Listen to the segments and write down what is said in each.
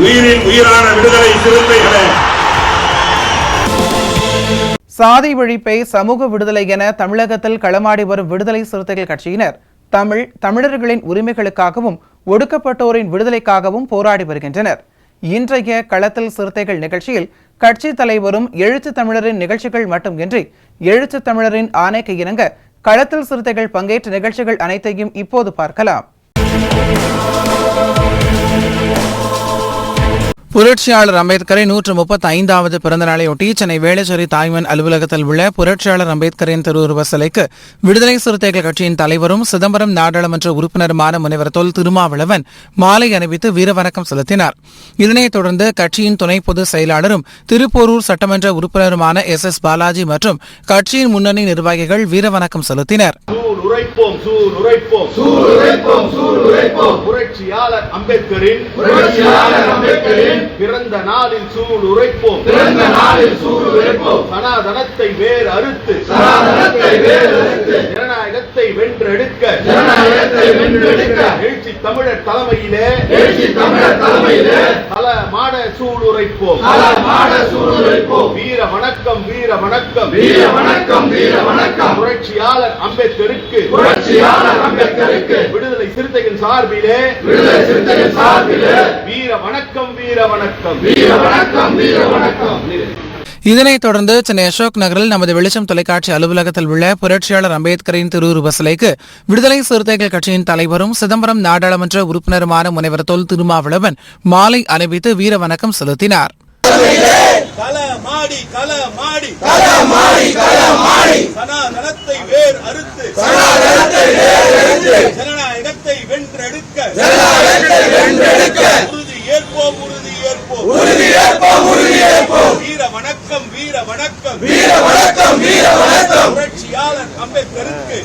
உயிரின் உயிரான விடுதலை சிறுத்தைகளே, சாதி ஒழிப்பை சமூக விடுதலை என தமிழகத்தில் களமாடி வரும் விடுதலை சிறுத்தைகள் கட்சியினர் தமிழர்களின் உரிமைகளுக்காகவும் ஒடுக்கப்பட்டோரின் விடுதலைக்காகவும் போராடி வருகின்றனர். இன்றைய களத்தில் சிறுத்தைகள் நிகழ்ச்சியில் கட்சி தலைவரும் எழுச்சி தமிழரின் நிகழ்ச்சிகள் மட்டுமின்றி எழுச்சி தமிழரின் ஆணைக்கு இணங்க களத்தில் சிறுத்தைகள் பங்கேற்ற நிகழ்ச்சிகள் அனைத்தையும் இப்போது பார்க்கலாம். புரட்சியாளர் அம்பேத்கரை 135வது பிறந்த நாளையொட்டி சென்னை வேளச்சேரி தாய்மன் அலுவலகத்தில் உள்ள புரட்சியாளர் அம்பேத்கரின் திருவுருவ சிலைக்கு விடுதலை சிறுத்தைகள் கட்சியின் தலைவரும் சிதம்பரம் நாடாளுமன்ற உறுப்பினருமான முனைவர் தொல் திருமாவளவன் மாலை அணிவித்து வீரவணக்கம் செலுத்தினார். இதனைத் தொடர்ந்து கட்சியின் துணை பொதுச் செயலாளரும் திருப்போரூர் சட்டமன்ற உறுப்பினருமான எஸ் பாலாஜி மற்றும் கட்சியின் முன்னணி நிர்வாகிகள் வீரவணக்கம் செலுத்தினர். புரட்சியாளர் அம்பேத்கரின் பிறந்த நாளில் சூழ் உரைப்போம், சனாதனத்தை வேறு அறுத்து ஜனநாயகத்தை வென்றெடுக்க எழுச்சி தமிழர் தலைமையிலே பல மாட சூழ் உரைப்போம். வீர வணக்கம், வீர வணக்கம், வீர வணக்கம், வீர வணக்கம். புரட்சியாளர் அம்பேத்கருக்கு விடுதலை சிறுத்தைகள் சார்பிலே வீர வணக்கம், வீர வணக்கம், வீர வணக்கம், வீர வணக்கம். இதனைத் தொடர்ந்து சென்னை அசோக் நகரில் நமது வெளிச்சம் தொலைக்காட்சி அலுவலகத்தில் உள்ள புரட்சியாளர் அம்பேத்கரின் திருவுருவ சிலைக்கு விடுதலை சிறுத்தைகள் கட்சியின் தலைவரும் சிதம்பரம் நாடாளுமன்ற உறுப்பினருமான முனைவர் தொல் திருமாவளவன் மாலை அணிவித்து வீரவணக்கம் செலுத்தினார். சனாதனத்தை வேர் அறுத்து ஜனநாயகத்தை வென்றெடுக்க உறுதி ஏற்போம், உறுதி ஏற்போம், உறுதி ஏற்போம், உறுதி ஏற்போம். வீர வணக்கம், வீர வணக்கம், வீர வணக்கம், வீர வணக்கம். புரட்சியாளர் அம்பேத்கருக்கு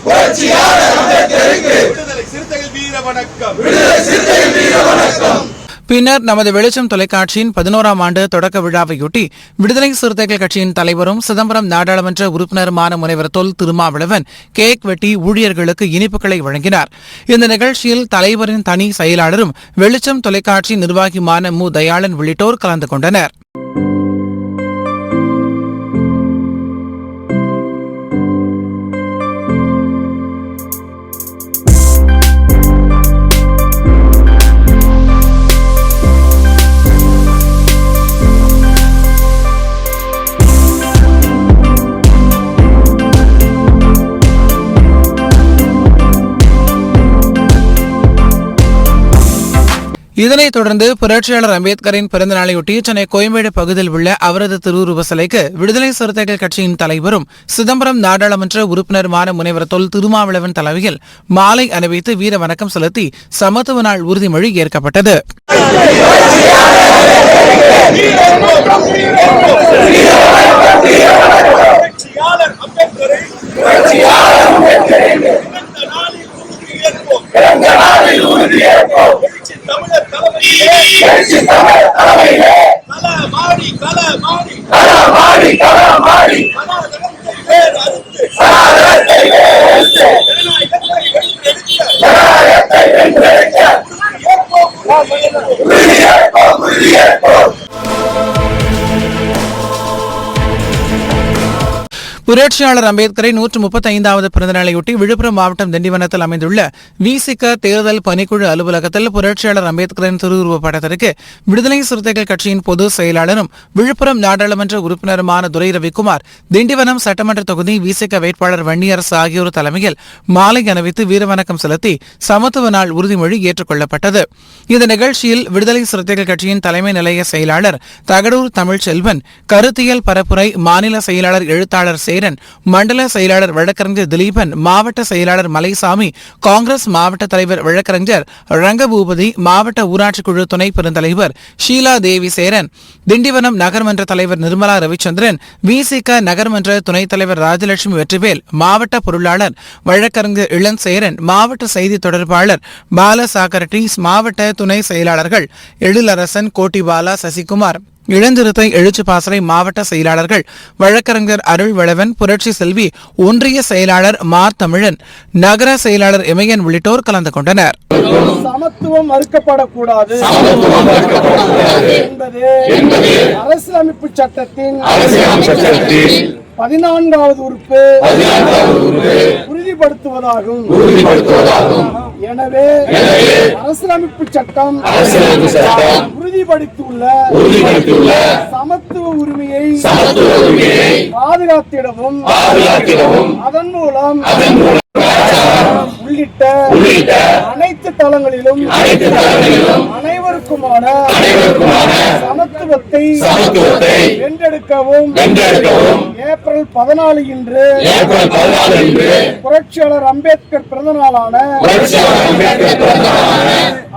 விடுதலை சிறுத்தைகள் வீர வணக்கம், விடுதலை சிறுத்தைகள் வீர வணக்கம். பின்னர் நமது வெளிச்சம் தொலைக்காட்சியின் 11ஆம் ஆண்டு தொடக்க விழாவையொட்டி விடுதலை சிறுத்தைகள் கட்சியின் தலைவரும் சிதம்பரம் நாடாளுமன்ற உறுப்பினருமான முனைவர் தொல் திருமாவளவன் கேக் வெட்டி ஊழியர்களுக்கு இனிப்புகளை வழங்கினார். இந்த நிகழ்ச்சியில் தலைவரின் தனி செயலாளரும் வெளிச்சம் தொலைக்காட்சி நிர்வாகியுமான மு தயாளன் உள்ளிட்டோர் கலந்து கொண்டனர். இதனைத் தொடர்ந்து புரட்சியாளர் அம்பேத்கரின் பிறந்த நாளையொட்டி சென்னை கோயம்பேடு பகுதியில் உள்ள அவரது திருவுருவ சிலைக்கு விடுதலை சிறுத்தைகள் கட்சியின் தலைவரும் சிதம்பரம் நாடாளுமன்ற உறுப்பினருமான முனைவர் தொல் திருமாவளவன் தலைமையில் மாலை அணிவித்து வீர வணக்கம் செலுத்தி சமத்துவ நாள் உறுதிமொழி ஏற்கப்பட்டது. புரட்சியாளர் அம்பேத்கரை 135வது பிறந்த நாளையொட்டி விழுப்புரம் மாவட்டம் திண்டிவனத்தில் அமைந்துள்ள விசிக தேர்தல் பணிக்குழு அலுவலகத்தில் புரட்சியாளர் அம்பேத்கரின் திருவுருவ படத்திற்கு விடுதலை சிறுத்தைகள் கட்சியின் பொதுச் செயலாளரும் விழுப்புரம் நாடாளுமன்ற உறுப்பினருமான துரை ரவிக்குமார், திண்டிவனம் சட்டமன்ற தொகுதி விசிக வேட்பாளர் வன்னியரசு ஆகியோர் தலைமையில் மாலை அணிவித்து வீரவணக்கம் செலுத்தி சமத்துவ நாள் உறுதிமொழி ஏற்றுக் இந்த நிகழ்ச்சியில் விடுதலை சிறுத்தைகள் கட்சியின் தலைமை நிலைய செயலாளர் தகடூர் தமிழ்ச்செல்வன், கருத்தியல் பரப்புரை மாநில செயலாளர் எழுத்தாளர் சேரன், மண்டல செயலாளர் வழக்கறிஞர் திலீபன், மாவட்ட செயலாளர் மலைசாமி, காங்கிரஸ் மாவட்ட தலைவர் வழக்கறிஞர் ரங்கபூபதி, மாவட்ட ஊராட்சி குழு துணை பெருந்தலைவர் ஷீலா தேவி சேரன், திண்டிவனம் நகர்மன்ற தலைவர் நிர்மலா ரவிச்சந்திரன், விசிக நகர்மன்ற துணைத் தலைவர் ராஜலட்சுமி வெற்றிவேல், மாவட்ட பொருளாளர் வழக்கறிஞர் இளஞ்சேரன், மாவட்ட செய்தி தொடர்பாளர் பாலசாகரட்டீஸ், மாவட்ட துணை செயலாளர்கள் எழிலரசன், கோட்டிபாலா, சசிகுமார், இளஞ்சிறுத்தை எழுச்சி பாசறை மாவட்ட செயலாளர்கள் வழக்கறிஞர் அருள்வளவன், புரட்சி செல்வி, ஒன்றிய செயலாளர் தமிழன், நகர செயலாளர் இமயன் உள்ளிட்டோர் கலந்து கொண்டனர். சமத்துவம் மறுக்கப்படக்கூடாது என்பது அரசியலமைப்பு சட்டத்தின் 14வது உறுப்பு உறுதிப்படுத்துவதாகும். எனவே அரசியலமைப்பு சட்டம் உறுதிப்படுத்தியுள்ள சமத்துவ உரிமையை பாதுகாத்திடவும் அதன் மூலம் உள்ளிட்ட அனைத்து தளங்களிலும் அனைவருக்குமான சமத்துவத்தை வென்றெடுக்கவும் ஏப்ரல் 14 இன்று புரட்சியாளர் அம்பேத்கர் பிறந்த நாளான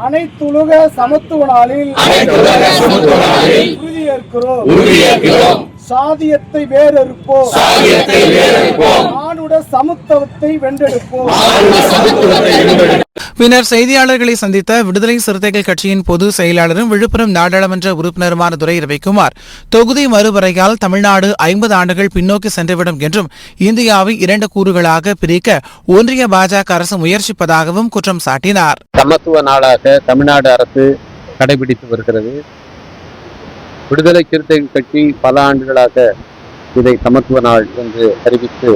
அனைத்துலக சமத்துவ நாளில் உறுதியேற்கிறோம். சாதியத்தை வேறறுப்போம், மானுட சமத்துவத்தை வென்றெடுப்போம். பின்னர் செய்தியாளர்களை சந்தித்த விடுதலை சிறுத்தைகள் கட்சியின் பொதுச் செயலாளரும் விழுப்புரம் நாடாளுமன்ற உறுப்பினருமான துரை ரவிக்குமார், தொகுதி மறுவரையால் தமிழ்நாடு 50 ஆண்டுகள் பின்னோக்கி சென்றுவிடும் என்றும் இந்தியாவை 2 கூறுகளாக பிரிக்க ஒன்றிய பாஜக அரசு முயற்சிப்பதாகவும் குற்றம் சாட்டினார். சமத்துவ நாளாக தமிழ்நாடு அரசு கடைபிடித்து வருகிறது. விடுதலை சிறுத்தைகள் கட்சி பல ஆண்டுகளாக இதை சமத்துவ நாள் என்று அறிவித்து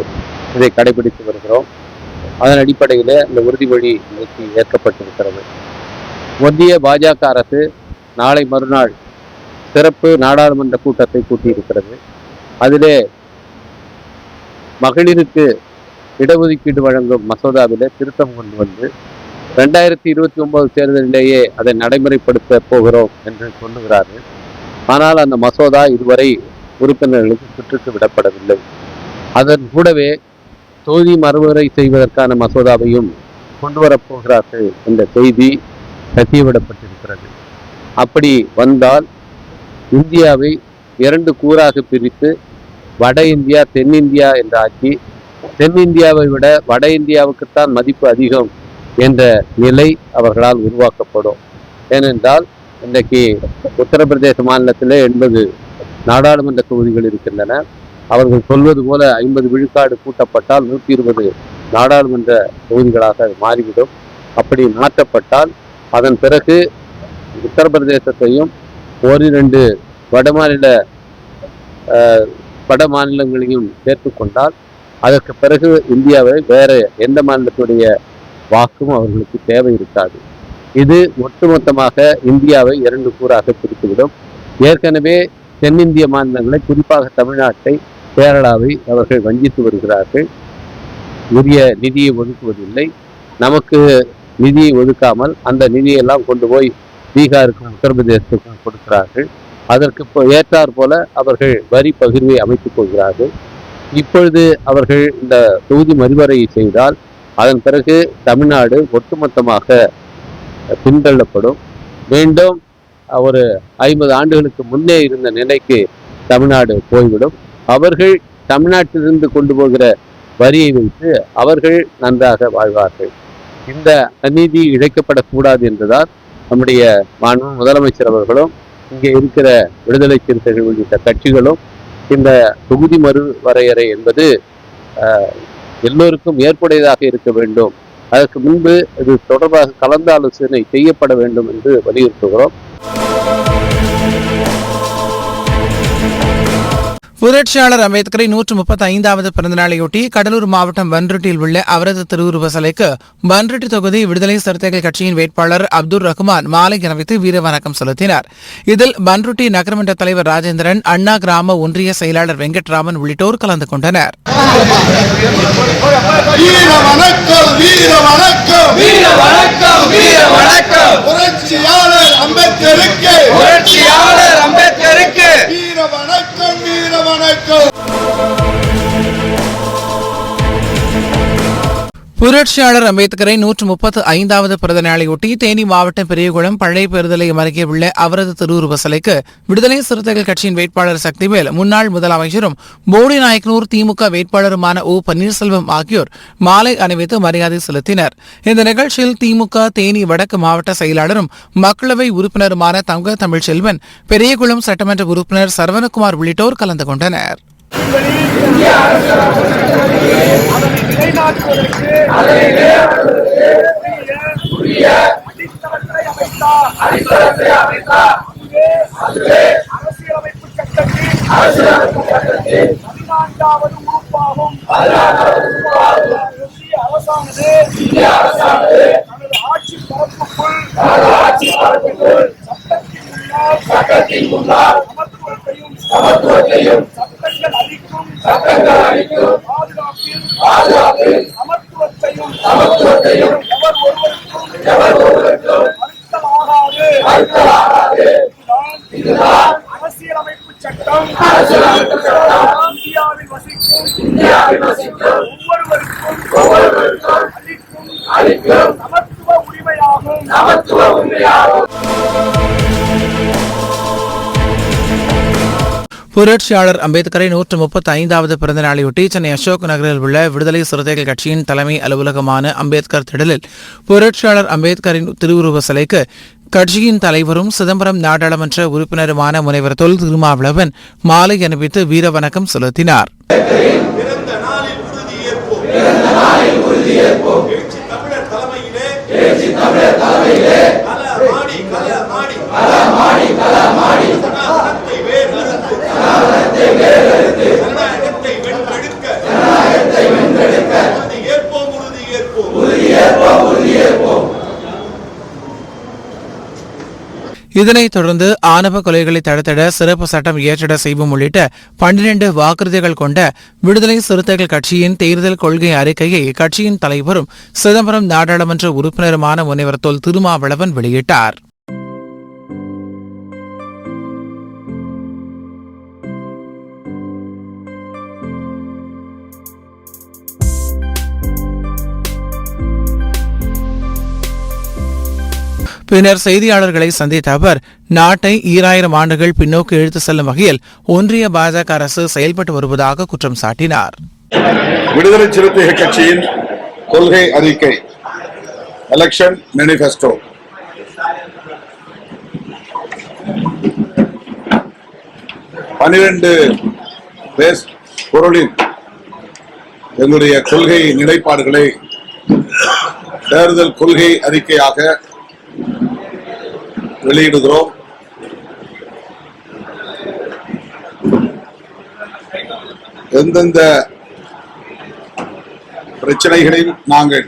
இதை கடைபிடித்து வருகிறோம். அதன் அடிப்படையில் இந்த உறுதிமொழி நேற்று ஏற்கப்பட்டிருக்கிறது. ஒன்றிய பாஜக அரசு நாளை மறுநாள் சிறப்பு நாடாளுமன்ற கூட்டத்தை கூட்டியிருக்கிறது. அதிலே மகளிருக்கு இடஒதுக்கீடு வழங்கும் மசோதாவிலே திருத்தம் கொண்டு வந்து 2029 தேர்தலிலேயே அதை நடைமுறைப்படுத்த போகிறோம் என்று சொல்லுகிறார்கள். ஆனால் அந்த மசோதா இதுவரை உறுப்பினர்களுக்கு சுற்றுக்கு விடப்படவில்லை. அதன் கூடவே தொகுதி மறுவரை செய்வதற்கான மசோதாவையும் கொண்டு வரப்போகிறார்கள் என்ற செய்தி கசியவிடப்பட்டிருக்கிறது. அப்படி வந்தால் இந்தியாவை 2 கூறாக பிரித்து வட இந்தியா தென்னிந்தியா என்று ஆக்கி, தென்னிந்தியாவை விட வட இந்தியாவுக்குத்தான் மதிப்பு அதிகம் என்ற நிலை அவர்களால் உருவாக்கப்படும். ஏனென்றால் இன்றைக்கு உத்தரப்பிரதேச மாநிலத்தில் 80 நாடாளுமன்ற தொகுதிகள் இருக்கின்றன. அவர்கள் சொல்வது போல 50 விழுக்காடு கூட்டப்பட்டால் 120 நாடாளுமன்ற தொகுதிகளாக மாறிவிடும். அப்படி மாற்றப்பட்டால் அதன் பிறகு உத்தரப்பிரதேசத்தையும் 1-2 வட மாநிலங்களையும் சேர்த்துக்கொண்டால் அதற்கு பிறகு இந்தியாவை வேற எந்த மாநிலத்துடைய வாக்கும் அவர்களுக்கு தேவை இருக்காது. இது ஒட்டுமொத்தமாக இந்தியாவை 2 கூறாக பிரித்துவிடும். ஏற்கனவே தென்னிந்திய மாநிலங்களை, குறிப்பாக தமிழ்நாட்டை, கேரளாவை அவர்கள் வஞ்சித்து வருகிறார்கள். உரிய நிதியை ஒதுக்குவதில்லை. நமக்கு நிதியை ஒதுக்காமல் அந்த நிதியெல்லாம் கொண்டு போய் பீகாருக்கும் உத்தரப்பிரதேசத்துக்கும் கொடுக்கிறார்கள். அதற்கு ஏற்றாற் போல அவர்கள் வரி பகிர்வை அமைத்துக் கொள்கிறார்கள். இப்பொழுது அவர்கள் இந்த தொகுதி மறுவரையை செய்தால் அதன் பிறகு தமிழ்நாடு ஒட்டுமொத்தமாக பின்தள்ளப்படும். மீண்டும் ஒரு 50 ஆண்டுகளுக்கு முன்னே இருந்த நிலைக்கு தமிழ்நாடு போய்விடும். அவர்கள் தமிழ்நாட்டிலிருந்து கொண்டு போகிற வரியை வைத்து அவர்கள் நன்றாக வாழ்வார்கள். இந்த அநீதி இழைக்கப்படக்கூடாது என்றுதான் நம்முடைய மாண்பு முதலமைச்சர் அவர்களும் இங்கே இருக்கிற விடுதலை சிறுத்தைகள் உள்ளிட்ட கட்சிகளும் இந்த தொகுதி மறுவரையறை என்பது எல்லோருக்கும் ஏற்புடையதாக இருக்க வேண்டும், அதற்கு முன்பு இது தொடர்பாக கலந்தாலோசனை செய்யப்பட வேண்டும் என்று வலியுறுத்துகிறோம். புரட்சியாளர் அம்பேத்கரை 135வது பிறந்தநாளையொட்டி கடலூர் மாவட்டம் பன்ருட்டியில் உள்ள அவரது திருவுருவ சிலைக்கு பன்ருட்டி தொகுதி விடுதலை சிறுத்தைகள் கட்சியின் வேட்பாளர் அப்துல் ரஹ்மான் மாலை அணிவித்து வீரவணக்கம் செலுத்தினார். இதில் பன்ருட்டி நகரமன்ற தலைவர் ராஜேந்திரன், அண்ணா கிராம ஒன்றிய செயலாளர் வெங்கட்ராமன் உள்ளிட்டோர் கலந்து கொண்டனர். வீர வணக்கம். புரட்சியாளர் அம்பேத்கரை 135வது பிறந்த நாளையொட்டி தேனி மாவட்டம் பெரியகுளம் பழைய பேருதலையம் அருகே உள்ள அவரது திருவுருவ சிலைக்கு விடுதலை சிறுத்தைகள் கட்சியின் வேட்பாளர் சக்திவேல், முன்னாள் முதலமைச்சரும் போடிநாயக்கனூர் திமுக வேட்பாளருமான ஓ பன்னீர்செல்வம் ஆகியோர் மாலை அணிவித்து மரியாதை செலுத்தினர். இந்த நிகழ்ச்சியில் திமுக தேனி வடக்கு மாவட்ட செயலாளரும் மக்களவை உறுப்பினருமான தங்க தமிழ்ச்செல்வன், பெரியகுளம் சட்டமன்ற உறுப்பினர் சரவணகுமார் உள்ளிட்டோர் கலந்து கொண்டனர். அரசியலமைப்பு சட்டத்தில் 14வது உறுப்பாகும் இந்திய அரசானது தனது ஆட்சி பரப்புக்குள் சட்டத்தின் முன்னால் சமத்துவத்தையும் சட்டங்கள் அளிக்கும் பாதுகாப்பில் சமத்துவத்தையும் எவர் ஒருவருக்கும் மறுத்தலாகாது. இதுதான் அரசியலமைப்பு சட்டம். இந்தியாவில் வசிக்கும் ஒவ்வொருவருக்கும் அளிக்கும் சமத்துவ உரிமையாகும். புரட்சியாளர் அம்பேத்கரை 135வது பிறந்த நாளையொட்டி சென்னை அசோக் நகரில் உள்ள விடுதலை சிறுத்தைகள் கட்சியின் தலைமை அலுவலகமான அம்பேத்கர் திடலில் புரட்சியாளர் அம்பேத்கரின் திருவுருவ சிலைக்கு கட்சியின் தலைவரும் சிதம்பரம் நாடாளுமன்ற உறுப்பினருமான முனைவர் தொல் திருமாவளவன் மாலை அணிவித்து வீர வணக்கம் செலுத்தினார். இதனைத் தொடர்ந்து ஆணவ கொலைகளை தடுத்திட சிறப்பு சட்டம் இயற்றிட செய்வோம் உள்ளிட்ட 12 வாக்குறுதிகள் கொண்ட விடுதலை சிறுத்தைகள் கட்சியின் தேர்தல் கொள்கை அறிக்கையை கட்சியின் தலைவரும் சிதம்பரம் நாடாளுமன்ற உறுப்பினருமான முனைவர் தொல் திருமாவளவன் வெளியிட்டார். பின்னர் செய்தியாளர்களை சந்தித்த அவர், நாட்டை 2000 ஆண்டுகள் பின்னோக்கி இழுத்து செல்லும் வகையில் ஒன்றிய பாஜக அரசு செயல்பட்டு வருவதாக குற்றம் சாட்டினார். விடுதலை சிறுத்தைகள் கட்சியின் கொள்கை அறிக்கை, எலெக்ஷன் மேனிஃபெஸ்டோ. பொருளில் எங்களுடைய கொள்கை நிலைப்பாடுகளை தேர்தல் கொள்கை அறிக்கையாக வெளியிடுகிறோம். எந்தெந்த பிரச்சனைகளில் நாங்கள்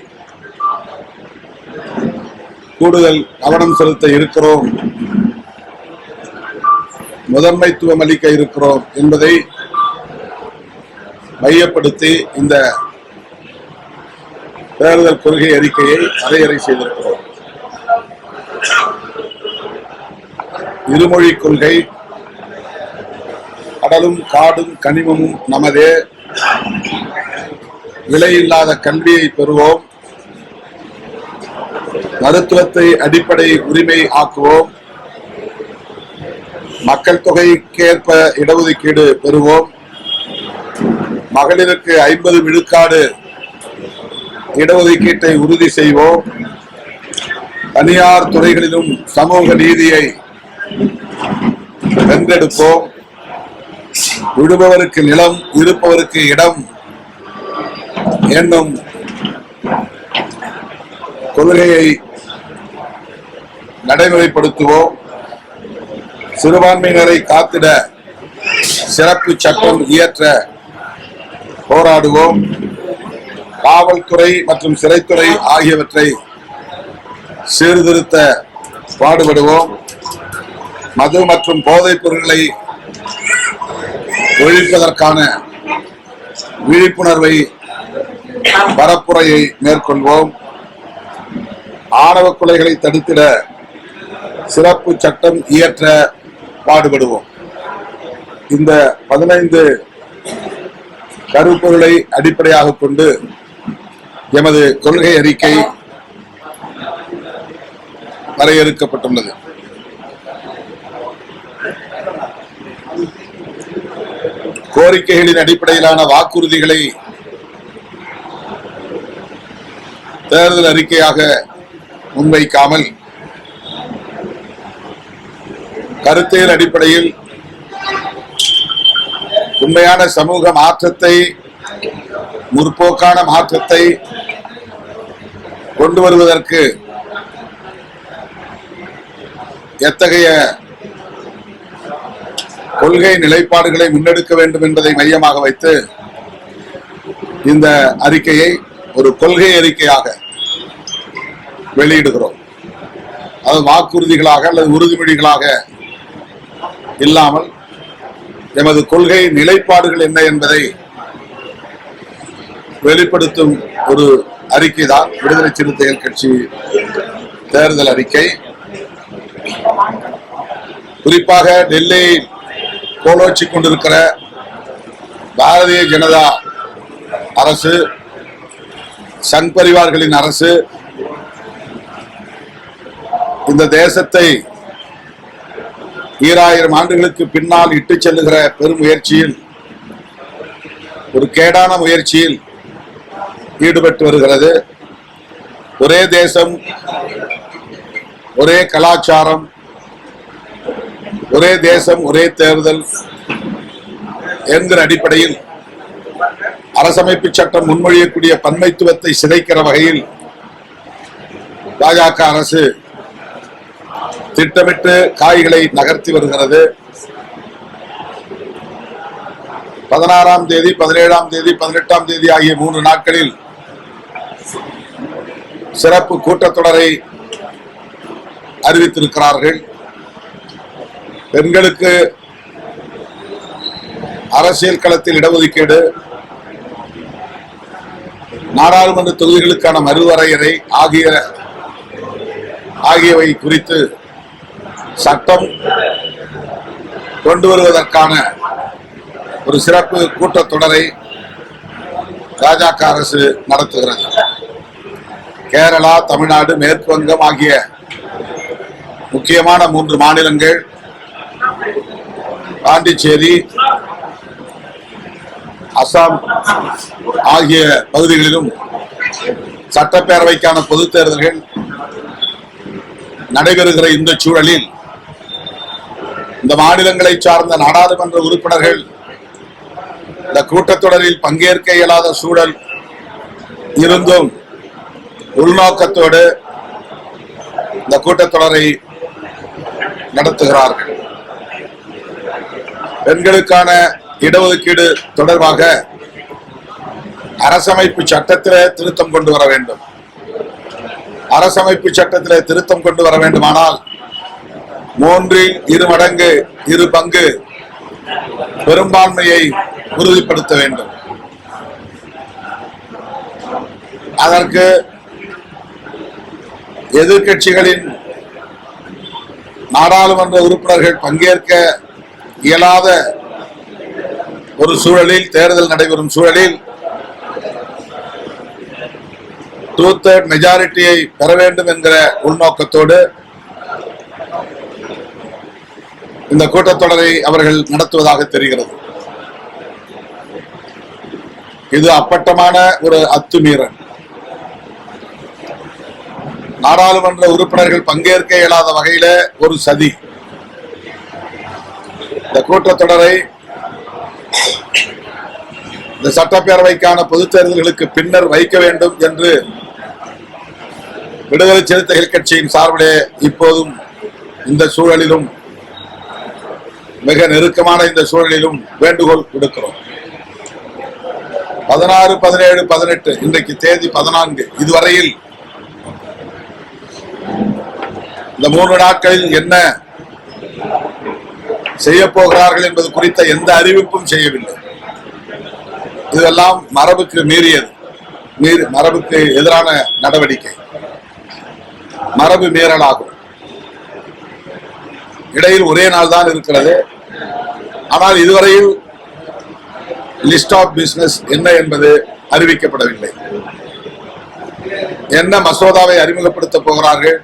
கூடுதல் கவனம் செலுத்த இருக்கிறோம், முதன்மைத்துவம் அளிக்க இருக்கிறோம் என்பதை மையப்படுத்தி இந்த தேர்தல் கொள்கை அறிக்கையை வரையறை செய்திருக்கிறோம். இருமொழி கொள்கை, கடலும் காடும் கனிமமும் நமதே, விலையில்லாத கல்வியை பெறுவோம், மருத்துவத்தை அடிப்படை உரிமை ஆக்குவோம், மக்கள் தொகைக்கேற்ப இடஒதுக்கீடு பெறுவோம், மகளிருக்கு 50 விழுக்காடு இடஒதுக்கீட்டை உறுதி செய்வோம், தனியார் துறைகளிலும் சமூக நீதியை வென்றெடுப்போம், விடுபவருக்கு நிலம் இருப்பவருக்கு இடம் என்னும் கொள்கையை நடைமுறைப்படுத்துவோம், சிறுபான்மையினரை காத்திட சிறப்பு சட்டம் இயற்ற போராடுவோம், காவல்துறை மற்றும் சிறைத்துறை ஆகியவற்றை சீர்திருத்த பாடுபடுவோம், மது மற்றும் போதைப் பொருட்களை ஒழிப்பதற்கான விழிப்புணர்வை பரப்புரையை மேற்கொள்வோம், ஆணவ கொலைகளை தடுத்திட சிறப்பு சட்டம் இயற்ற பாடுபடுவோம். இந்த 15 கருப்பொருளை அடிப்படையாக கொண்டு எமது கொள்கை அறிக்கை வரையறுக்கப்பட்டுள்ளது. கோரிக்கைகளின் அடிப்படையிலான வாக்குறுதிகளை தேர்தல் அறிக்கையாக முன்வைக்காமல் கருத்தியல் அடிப்படையில் உண்மையான சமூக மாற்றத்தை, முற்போக்கான மாற்றத்தை கொண்டு வருவதற்கு எத்தகைய கொள்கை நிலைப்பாடுகளை முன்னெடுக்க வேண்டும் என்பதை மையமாக வைத்து இந்த அறிக்கையை ஒரு கொள்கை அறிக்கையாக வெளியிடுகிறோம். அது வாக்குறுதிகளாக அல்லது உறுதிமொழிகளாக இல்லாமல் எமது கொள்கை நிலைப்பாடுகள் என்ன என்பதை வெளிப்படுத்தும் ஒரு அறிக்கை தான் விடுதலை சிறுத்தைகள் கட்சி தேர்தல் அறிக்கை. குறிப்பாக டெல்லி கோலோச்சி கொண்டிருக்கிற பாரதிய ஜனதா அரசு, சங் பரிவார்களின் அரசு இந்த தேசத்தை 2000 ஆண்டுகளுக்கு பின்னால் இட்டு செல்லுகிற பெரும் முயற்சியில், ஒரு கேடான முயற்சியில் ஈடுபட்டு வருகிறது. ஒரே தேசம், ஒரே கலாச்சாரம், ஒரே தேசம், ஒரே தேர்தல் என்கிற அடிப்படையில் அரசமைப்பு சட்டம் முன்மொழியக்கூடிய பன்மைத்துவத்தை சிதைக்கிற வகையில் பாஜக அரசு திட்டமிட்டு காய்களை நகர்த்தி வருகிறது. 16ஆம் தேதி, 17ஆம் தேதி, 18ஆம் தேதி ஆகிய 3 நாட்களில் சிறப்பு கூட்டத்தொடரை அறிவித்திருக்கிறார்கள். பெண்களுக்கு அரசியல் களத்தில் இடஒதுக்கீடு, நாடாளுமன்ற தொகுதிகளுக்கான மறுவரையறை ஆகியவை குறித்து சட்டம் கொண்டு வருவதற்கான ஒரு சிறப்பு கூட்டத்தொடரை பாஜக அரசு நடத்துகிறது. கேரளா, தமிழ்நாடு, மேற்கு வங்கம் ஆகிய முக்கியமான 3 மாநிலங்கள், பாண்டிச்சேரி, அசாம் ஆகிய பகுதிகளிலும் சட்டப்பேரவைக்கான பொது தேர்தல்கள் நடைபெறுகிற இந்த சூழலில் இந்த மாநிலங்களை சார்ந்த நாடாளுமன்ற உறுப்பினர்கள் இந்த கூட்டத்தொடரில் பங்கேற்க இயலாத சூழல் இருந்தும் உள்நோக்கத்தோடு இந்த கூட்டத்தொடரை நடத்துகிறார்கள். பெண்களுக்கான இடஒதுக்கீடு தொடர்பாக அரசமைப்பு சட்டத்திலே திருத்தம் கொண்டு வர வேண்டும். அரசமைப்பு சட்டத்திலே திருத்தம் கொண்டு வர வேண்டுமானால் 3/2 மடங்கு 2 பங்கு பெரும்பான்மையை உறுதிப்படுத்த வேண்டும். அதற்கு எதிர்க்கட்சிகளின் நாடாளுமன்ற உறுப்பினர்கள் பங்கேற்க இயலாத ஒரு சூழலில், தேர்தல் நடைபெறும் சூழலில் 2/3 மெஜாரிட்டியை பெற வேண்டும் என்கிற உள்நோக்கத்தோடு இந்த கூட்டத்தொடரை அவர்கள் நடத்துவதாக தெரிகிறது. இது அப்பட்டமான ஒரு அத்துமீறல். நாடாளுமன்ற உறுப்பினர்கள் பங்கேற்க இயலாத வகையில ஒரு சதி. இந்த கூட்டத்தொடரை இந்த சட்டப்பேரவைக்கான பொது தேர்தல்களுக்கு பின்னர் வைக்க வேண்டும் என்று விடுதலை சிறுத்தைகள் கட்சியின் சார்பிலே இப்போதும் இந்த சூழலிலும், மிக நெருக்கமான இந்த சூழலிலும் வேண்டுகோள் விடுக்கிறோம். 16, 17, 18 இன்றைக்கு தேதி 14. இதுவரையில் இந்த 3 நாட்களில் என்ன செய்ய போகிறார்கள் என்பது குறித்த எந்த அறிவிப்பும் செய்யவில்லை. இதெல்லாம் மரபுக்கு மீறியது, மரபுக்கு எதிரான நடவடிக்கை, மரபு மீறலாகும். இடையில் ஒரே நாள் தான் இருக்கிறது. ஆனால் இதுவரையில் லிஸ்ட் ஆஃப் பிசினஸ் என்ன என்பது அறிவிக்கப்படவில்லை. என்ன மசோதாவை அறிமுகப்படுத்த போகிறார்கள்,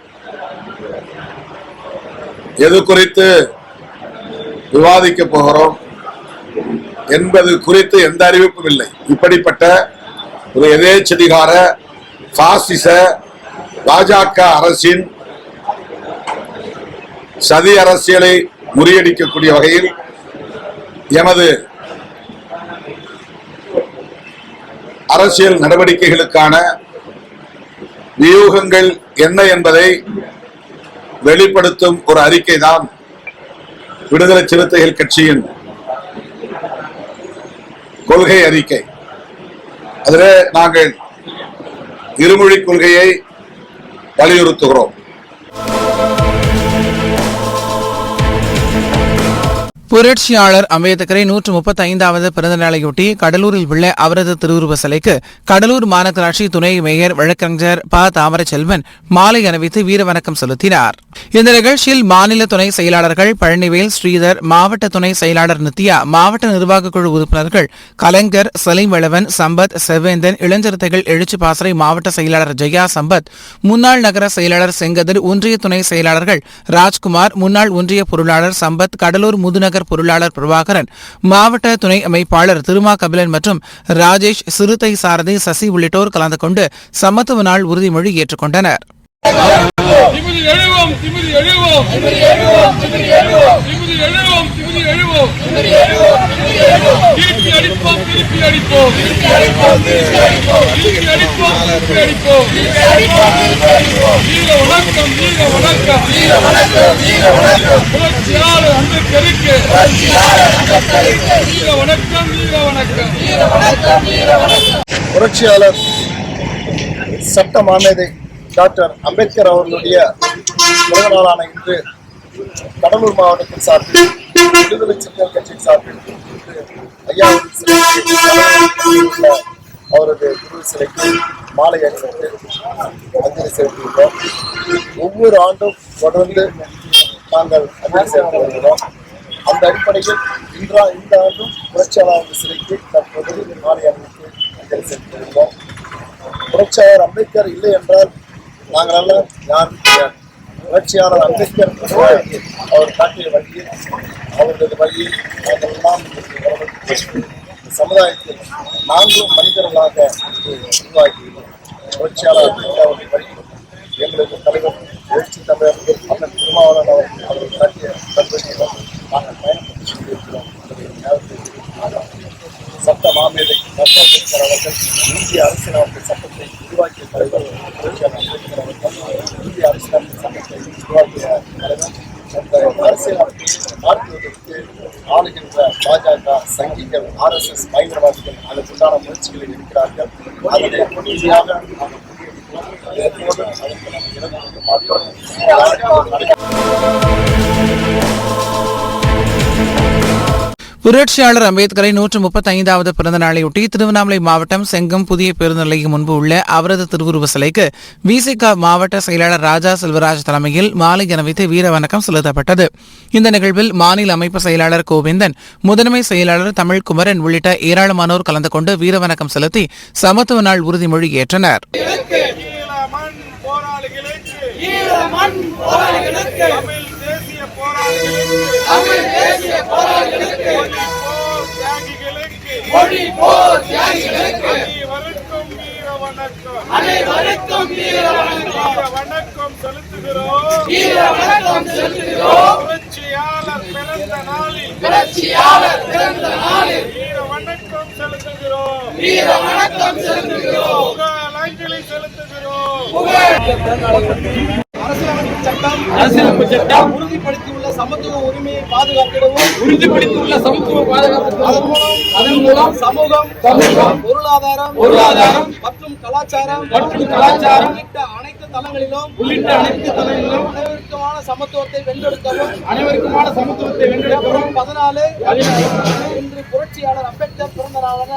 எது குறித்து விவாதிக்க போகிறோம் என்பது குறித்து எந்த அறிவிப்பும் இல்லை. இப்படிப்பட்ட ஒரு எதேச்சதிகார பாசிச பாஜக அரசின் சதி அரசியலை முறியடிக்கக்கூடிய வகையில் எமது அரசியல் நடவடிக்கைகளுக்கான வியூகங்கள் என்ன என்பதை வெளிப்படுத்தும் ஒரு அறிக்கை தான் விடுதலை சிறுத்தைகள் கட்சியின் கொள்கை அறிக்கை. அதிலே நாங்கள் இருமொழி கொள்கையை வலியுறுத்துகிறோம். புரட்சியாளர் அம்பேத்கரை 135வது பிறந்த நாளையொட்டி கடலூரில் உள்ள அவரது திருவுருவ சிலைக்கு கடலூர் மாநகராட்சி துணை மேயர் வழக்கறிஞர் ப. தாமரைச்செல்வன் மாலை அணிவித்து வீரவணக்கம் செலுத்தினார். இந்த நிகழ்ச்சியில் மாநில துணை செயலாளர்கள் பழனிவேல், ஸ்ரீதர், மாவட்ட துணை செயலாளர் நித்யா, மாவட்ட நிர்வாக குழு உறுப்பினர்கள் கலைஞர், சலீம்வளவன், சம்பத், செவ்வேந்தன், இளஞ்சிறுத்தைகள் எழுச்சி பாசறை மாவட்ட செயலாளர் ஜெயா சம்பத், முன்னாள் நகர செயலாளர் செங்கதிர், ஒன்றிய துணை செயலாளர்கள் ராஜ்குமார், முன்னாள் ஒன்றிய பொருளாளர் சம்பத், கடலூர் முதுநகர் பொருளாளர் பிரபாகரன், மாவட்ட துணை அமைப்பாளர் திருமா கபிலன் மற்றும் ராஜேஷ், சிறுத்தை சாரதி சசி உள்ளிட்டோர் கலந்து கொண்டு சமத்துவ நாள் உறுதிமொழி ஏற்றுக்கொண்டனர். புரட்சியாளர் சட்ட மாமேதை டாக்டர் அம்பேத்கர் அவர்களுடைய பிறந்த நாளான இன்று கடலூர் மாவட்டத்தின் சார்பில் விடுதலை சிறுத்தைகள் கட்சியின் சார்பில் ஐயா அவரது குரு சிலைக்கு மாலை அணிவித்து அஞ்சலி செலுத்தியுள்ளோம். ஒவ்வொரு ஆண்டும் தொடர்ந்து நாங்கள் அஞ்சலி செலுத்தி வருகிறோம். அந்த அடிப்படையில் இந்த ஆண்டும் புரட்சியாளர் சிலைக்கு தற்போது மாலை அணிவித்து அஞ்சலி செலுத்தி வருகிறோம். புரட்சியாளர் அம்பேத்கர் இல்லை என்றால் நாங்களெல்லாம் யாரும் கிடையாது. புரட்சியாளர் அம்பேத்கர் அவர் காட்டிய வழியில் அவர்களது வழியில் நாங்கள் எல்லாம் சமுதாயத்தில் நாங்களும் மனிதர்களாக உருவாகியுள்ளோம். புரட்சியாளர் அம்பேத்கர் அவர்கள் வழியில் எங்களது தலைவர் எழுச்சி தமிழர் அண்ணன் திருமாவளவன் அவர்கள் காட்டிய கல்வெட்டிலும் நாங்கள் பயணப்பட்டு கொண்டிருக்கிறோம். சட்ட மாமேதை டாக்டர் அம்பேத்கர் அவர்கள் இந்திய அரசியலமைப்பு சட்டத்தை உருவாக்கிய தலைவர் புரட்சியாளர் அம்பேத்கர் அவர்கள் இந்திய அரசியலமைப்பு சட்டத்தை உருவாக்கிய தலைவர். அந்த அரசியலமைப்பை மாற்றுவதற்கு ஆளுகின்ற பாஜக, சங்கிகள், RSS பயங்கரவாதிகள் அதற்குண்டான முயற்சிகளில் இருக்கிறார்கள். அதனை உறுதியாக நாங்கள் முறியடிப்போம். அதற்கு நாம் இடம் புரட்சியாளர் அம்பேத்கரை 135வது பிறந்த நாளையொட்டி திருவண்ணாமலை மாவட்டம் செங்கம் புதிய பேருந்து நிலையம் முன்பு உள்ள அவரது திருவுருவ சிலைக்கு விசிக மாவட்ட செயலாளர் ராஜா செல்வராஜ் தலைமையில் மாலை அணிவித்து வீரவணக்கம் செலுத்தப்பட்டது. இந்த நிகழ்வில் மாநில அமைப்பு செயலாளர் கோவிந்தன், முதன்மை செயலாளர் தமிழ்குமரன் உள்ளிட்ட ஏராளமானோர் கலந்து கொண்டு வீரவணக்கம் செலுத்தி சமத்துவ நாள் உறுதிமொழி ஏற்றனர். அனைவருக்கும் வணக்கம் செலுத்துகிறோம். புரட்சியாளர் பிறந்த நாளில் வீர வணக்கம் செலுத்துகிறோம். புகழஞ்சலி செலுத்துகிறோம். அரசியலமைப்பு சட்டம் உறுதிப்படுத்தியுள்ள சமத்துவ உரிமையை பாதுகாத்திடவும் அதன் மூலம் சமூகம், பொருளாதாரம் மற்றும் கலாச்சாரம் உள்ளிட்ட அனைத்து தளங்களிலும் அனைவருக்குமான சமத்துவத்தை வென்றெடுக்கவும் 14 இன்று புரட்சியாளர் அம்பேத்கர் பிறந்த நாளான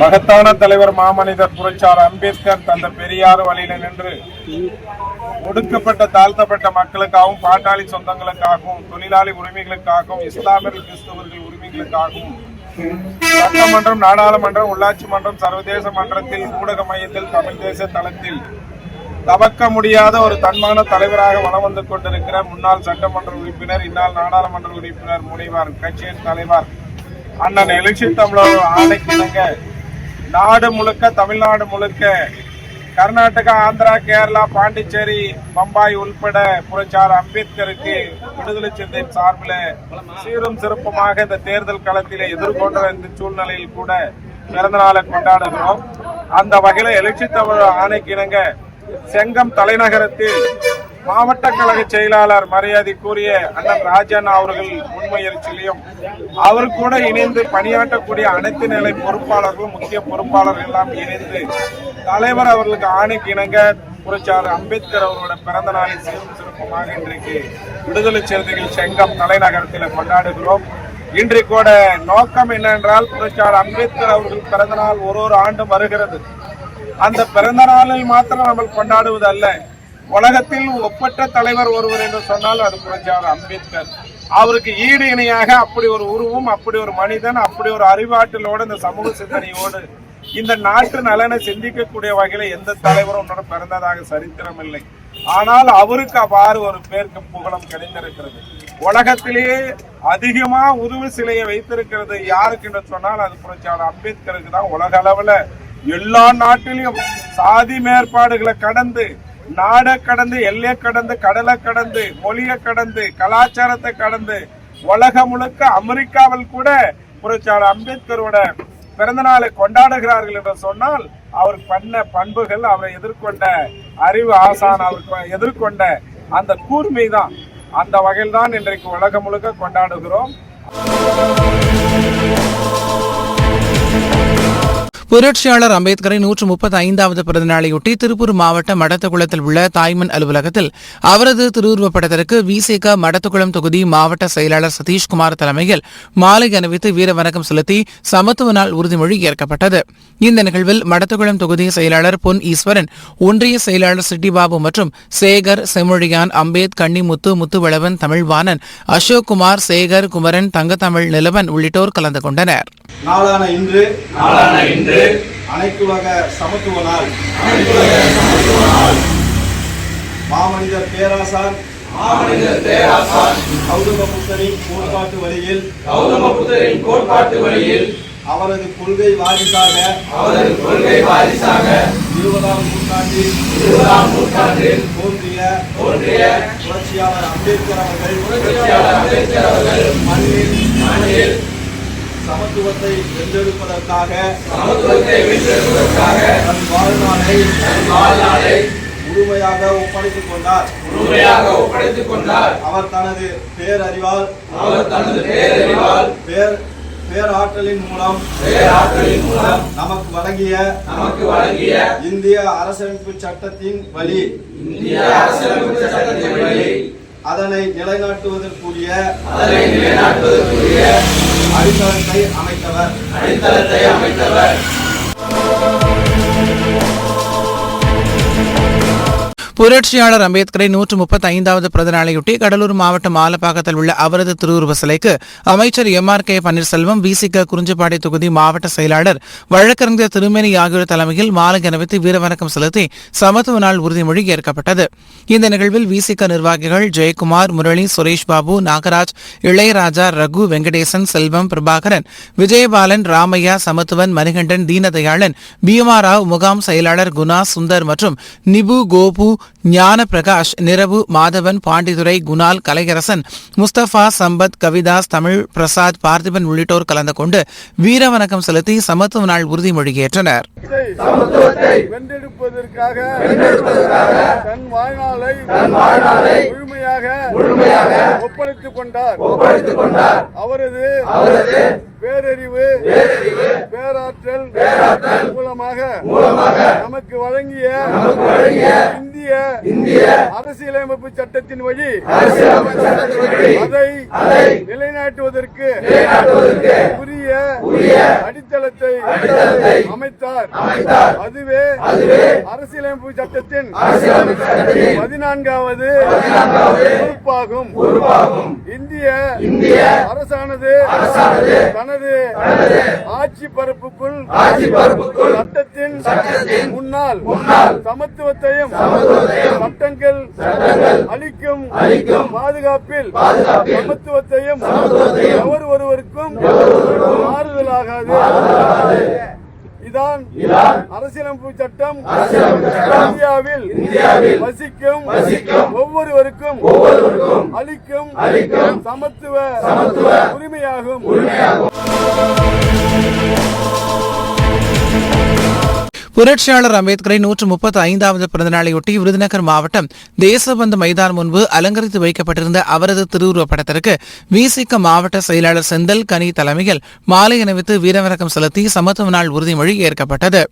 மகத்தான தலைவர் மாமனிதர் புரட்சியாளர் அம்பேத்கர் தந்த பெரியார் வழியில நின்று ஒடுக்கப்பட்ட தாழ்த்தப்பட்ட மக்களுக்காகவும், பாட்டாளி சொந்தங்களுக்காகவும், தொழிலாளி உரிமைகளுக்காகவும், இஸ்லாமியர்கள் கிறிஸ்தவர்கள் உரிமைகளுக்காகவும் சட்டமன்றம், நாடாளுமன்றம், உள்ளாட்சி மன்றம், சர்வதேச மன்றத்தில், ஊடக மையத்தில், தமிழ் தேச தளத்தில் தவக்க முடியாத ஒரு தன்மான தலைவராக வலம் வந்து கொண்டிருக்கிற முன்னாள் சட்டமன்ற உறுப்பினர், இந்நாள் நாடாளுமன்ற உறுப்பினர், முனைவர், கட்சியின் தலைவர் அண்ணன் எழுச்சி தமிழர் ஆணைக்கிணங்க நாடு முழுக்க, தமிழ்நாடு முழுக்க, கர்நாடகா, ஆந்திரா, கேரளா, பாண்டிச்சேரி, பம்பாய் உள்பட புரட்சியாளர் அம்பேத்கருக்கு விடுதலை சிறுத்தையின் சார்பில் சீரும் சிறப்புமாக இந்த தேர்தல் களத்திலே எதிர்கொண்ட இந்த சூழ்நிலையில் கூட பிறந்த நாளை கொண்டாடுகிறோம். அந்த வகையில எழுச்சி தமிழர் ஆணைக்கிணங்க செங்கம் தலைநகரத்தில் மாவட்ட கழக செயலாளர் மரியாதைக்குரிய அண்ணன் ராஜன் அவர்கள் முன்முயற்சியிலையும் அவர் கூட இணைந்து பணியாற்றக்கூடிய அனைத்து நிலை பொறுப்பாளர்களும், முக்கிய பொறுப்பாளர்கள் எல்லாம் இணைந்து தலைவர் அவர்களுக்கு ஆணைக்கு இணங்க புரட்சியாளர் அம்பேத்கர் அவர்களோட பிறந்த நாளை சீரும் சிறப்புமாக இன்றைக்கு விடுதலை சிறுத்தைகள் செங்கம் தலைநகரத்தில் கொண்டாடுகிறோம். இன்றைக்கு கூட நோக்கம் என்னவென்றால், புரட்சியாளர் அம்பேத்கர் அவர்கள் பிறந்த நாள் ஒரு ஆண்டு வருகிறது. அந்த பிறந்த நாளில் மாத்திரம் நம்ம கொண்டாடுவது அல்ல, உலகத்தில் ஒப்பற்ற தலைவர் ஒருவர் என்று சொன்னால் அது புரட்சியாளர் அம்பேத்கர். அவருக்கு ஈடு இணையாக அப்படி ஒரு உருவம், அப்படி ஒரு மனிதன், அப்படி ஒரு அறிவாற்றலோடு, இந்த சமூக சிந்தனையோடு இந்த நாட்டு நலனை சிந்திக்கக்கூடிய வகையில எந்த தலைவரும் உன்னோட பிறந்ததாக சரித்திரம் இல்லை. ஆனால் அவருக்கு அவ்வாறு ஒரு பேருக்கு புகழும் கிடைத்திருக்கிறது. உலகத்திலேயே அதிகமா உருவ சிலையை வைத்திருக்கிறது யாருக்கு என்று சொன்னால் அது புரட்சியாளர் அம்பேத்கருக்கு தான். உலக அளவுல எல்லா நாட்டிலும் சாதி மேற்பாடுகளை கடந்து, நாடை கடந்து, எல்லையை கடந்து, கடலை கடந்து, மொழியை கடந்து, கலாச்சாரத்தை கடந்து, உலகம் முழுக்க அமெரிக்காவில் கூட புரட்சியாளர் அம்பேத்கரோட பிறந்த நாளை கொண்டாடுகிறார்கள் என்று சொன்னால் அவர் பண்ண பண்புகள், அவரை எதிர்கொண்ட அறிவு ஆசான், அவர் எதிர்கொண்ட அந்த கூர்மை தான். அந்த வகையில் தான் இன்றைக்கு உலகம் முழுக்க கொண்டாடுகிறோம். புரட்சியாளர் அம்பேத்கரின் 135வது பிறந்த நாளையொட்டி திருப்பூர் மாவட்டம் மடத்துக்குளத்தில் உள்ள தாய்மன் அலுவலகத்தில் அவரது திருவுருவப்படத்திற்கு விசிக மடத்துக்குளம் தொகுதி மாவட்ட செயலாளர் சதீஷ்குமார் தலைமையில் மாலை அணிவித்து வீர வணக்கம் செலுத்தி சமத்துவ நாள் உறுதிமொழி ஏற்கப்பட்டது. இந்த நிகழ்வில் மடத்துக்குளம் தொகுதி செயலாளர் பொன் ஈஸ்வரன், ஒன்றிய செயலாளர் சிட்டிபாபு மற்றும் சேகர், செம்மொழியான், அம்பேத், கன்னிமுத்து, முத்துவளவன், தமிழ்வாணன், அசோக் குமார், சேகர், குமரன், தங்கத்தமிழ், நிலவன் உள்ளிட்டோர் கலந்து கொண்டனர். நாளான இன்று அனைத்துலக சமத்துவ நாள். மாமனிதர் பேராசான் கௌதம புத்தரின் கோட்பாட்டு வழியில் அவரது கொள்கை வாரிசாக 20ஆம் நூற்றாண்டில் தோன்றிய புரட்சியாளர் அம்பேத்கர் அவர்கள் மண்ணில் சமத்துவத்தை வென்றெடுப்பதற்காக தன் வாழ்நாளை முழுமையாக ஒப்படைத்துக் கொண்டார். அவர் தனது பேரறிவால் பேராற்றலின் மூலம் நமக்கு வழங்கிய இந்திய அரசமைப்பு சட்டத்தின் வழி அதனை நிலைநாட்டுவதற்குரிய அடித்தளத்தை அமைத்தவர். புரட்சியாளர் அம்பேத்கரின் 135வது பிறந்த நாளையொட்டி கடலூர் மாவட்டம் ஆலப்பாக்கத்தில் உள்ள அவரது திருவுருவ சிலைக்கு அமைச்சர் MRK பன்னீர்செல்வம், விசிக குறிஞ்சிப்பாடி தொகுதி மாவட்ட செயலாளர் வழக்கறிஞர் திருமேனி ஆகியோர் தலைமையில் மாலை அணிவித்து வீரவணக்கம் செலுத்தி சமத்துவ நாள் உறுதிமொழி ஏற்கப்பட்டது. இந்த நிகழ்வில் விசிக நிர்வாகிகள் ஜெயக்குமார், முரளி, சுரேஷ் பாபு, நாகராஜ், இளையராஜா, ரகு, வெங்கடேசன், செல்வம், பிரபாகரன், விஜயபாலன், ராமையா, சமத்துவன், மணிகண்டன், தீனதயாளன், பீமாராவ், முகாம் செயலாளர் குணா, சுந்தர் மற்றும் நிபு, கோபு, ஞான பிரகாஷ், நிரவு, மாதவன், பாண்டிதுரை, குணால், கலையரசன், முஸ்தபா, சம்பத், கவிதாஸ், தமிழ் பிரசாத், பார்த்திபன் உள்ளிட்டோர் கலந்து கொண்டு வீரவணக்கம் செலுத்தி சமத்துவ நாள் உறுதிமொழி ஏற்றனர். வென்றெடுப்பதற்காக தன் வாழ்நாளை முழுமையாக ஒப்படைத்துக் கொண்டார். அவரது பேரறிவு பேராற்றல் மூலமாக நமக்கு வழங்கிய இந்திய அரசியலமைப்பு சட்டத்தின் வழி அதை நிலைநாட்டுவதற்கு உரிய அடித்தளத்தை அமைத்தார். அதுவே அரசியலமைப்பு சட்டத்தின் 14வது உறுப்பாகும். இந்திய அரசானது தனது ஆட்சி பரப்புக்குள் சட்டத்தின் முன்னால் சமத்துவத்தையும் சட்டங்கள் அளிக்கும் பாதுகாப்பில் சமத்துவத்தையும் எவர் ஒருவருக்கும் மாறுதலாகாது. இதான் அரசியலமைப்பு சட்டம் இந்தியாவில் வசிக்கும் ஒவ்வொருவருக்கும் அளிக்கும் சமத்துவ உரிமையாகும். புரட்சியாளர் அம்பேத்கரின் 135வது பிறந்தநாளையொட்டி விருதுநகர் மாவட்டம் தேசபந்து மைதான் முன்பு அலங்கரித்து வைக்கப்பட்டிருந்த அவரது திருவுருவப் படத்திற்கு விசிக மாவட்ட செயலாளர் செந்தில் கனி தலைமையில் மாலை அணிவித்து வீரவணக்கம் செலுத்தி சமத்துவ நாள் உறுதிமொழி ஏற்கப்பட்டது.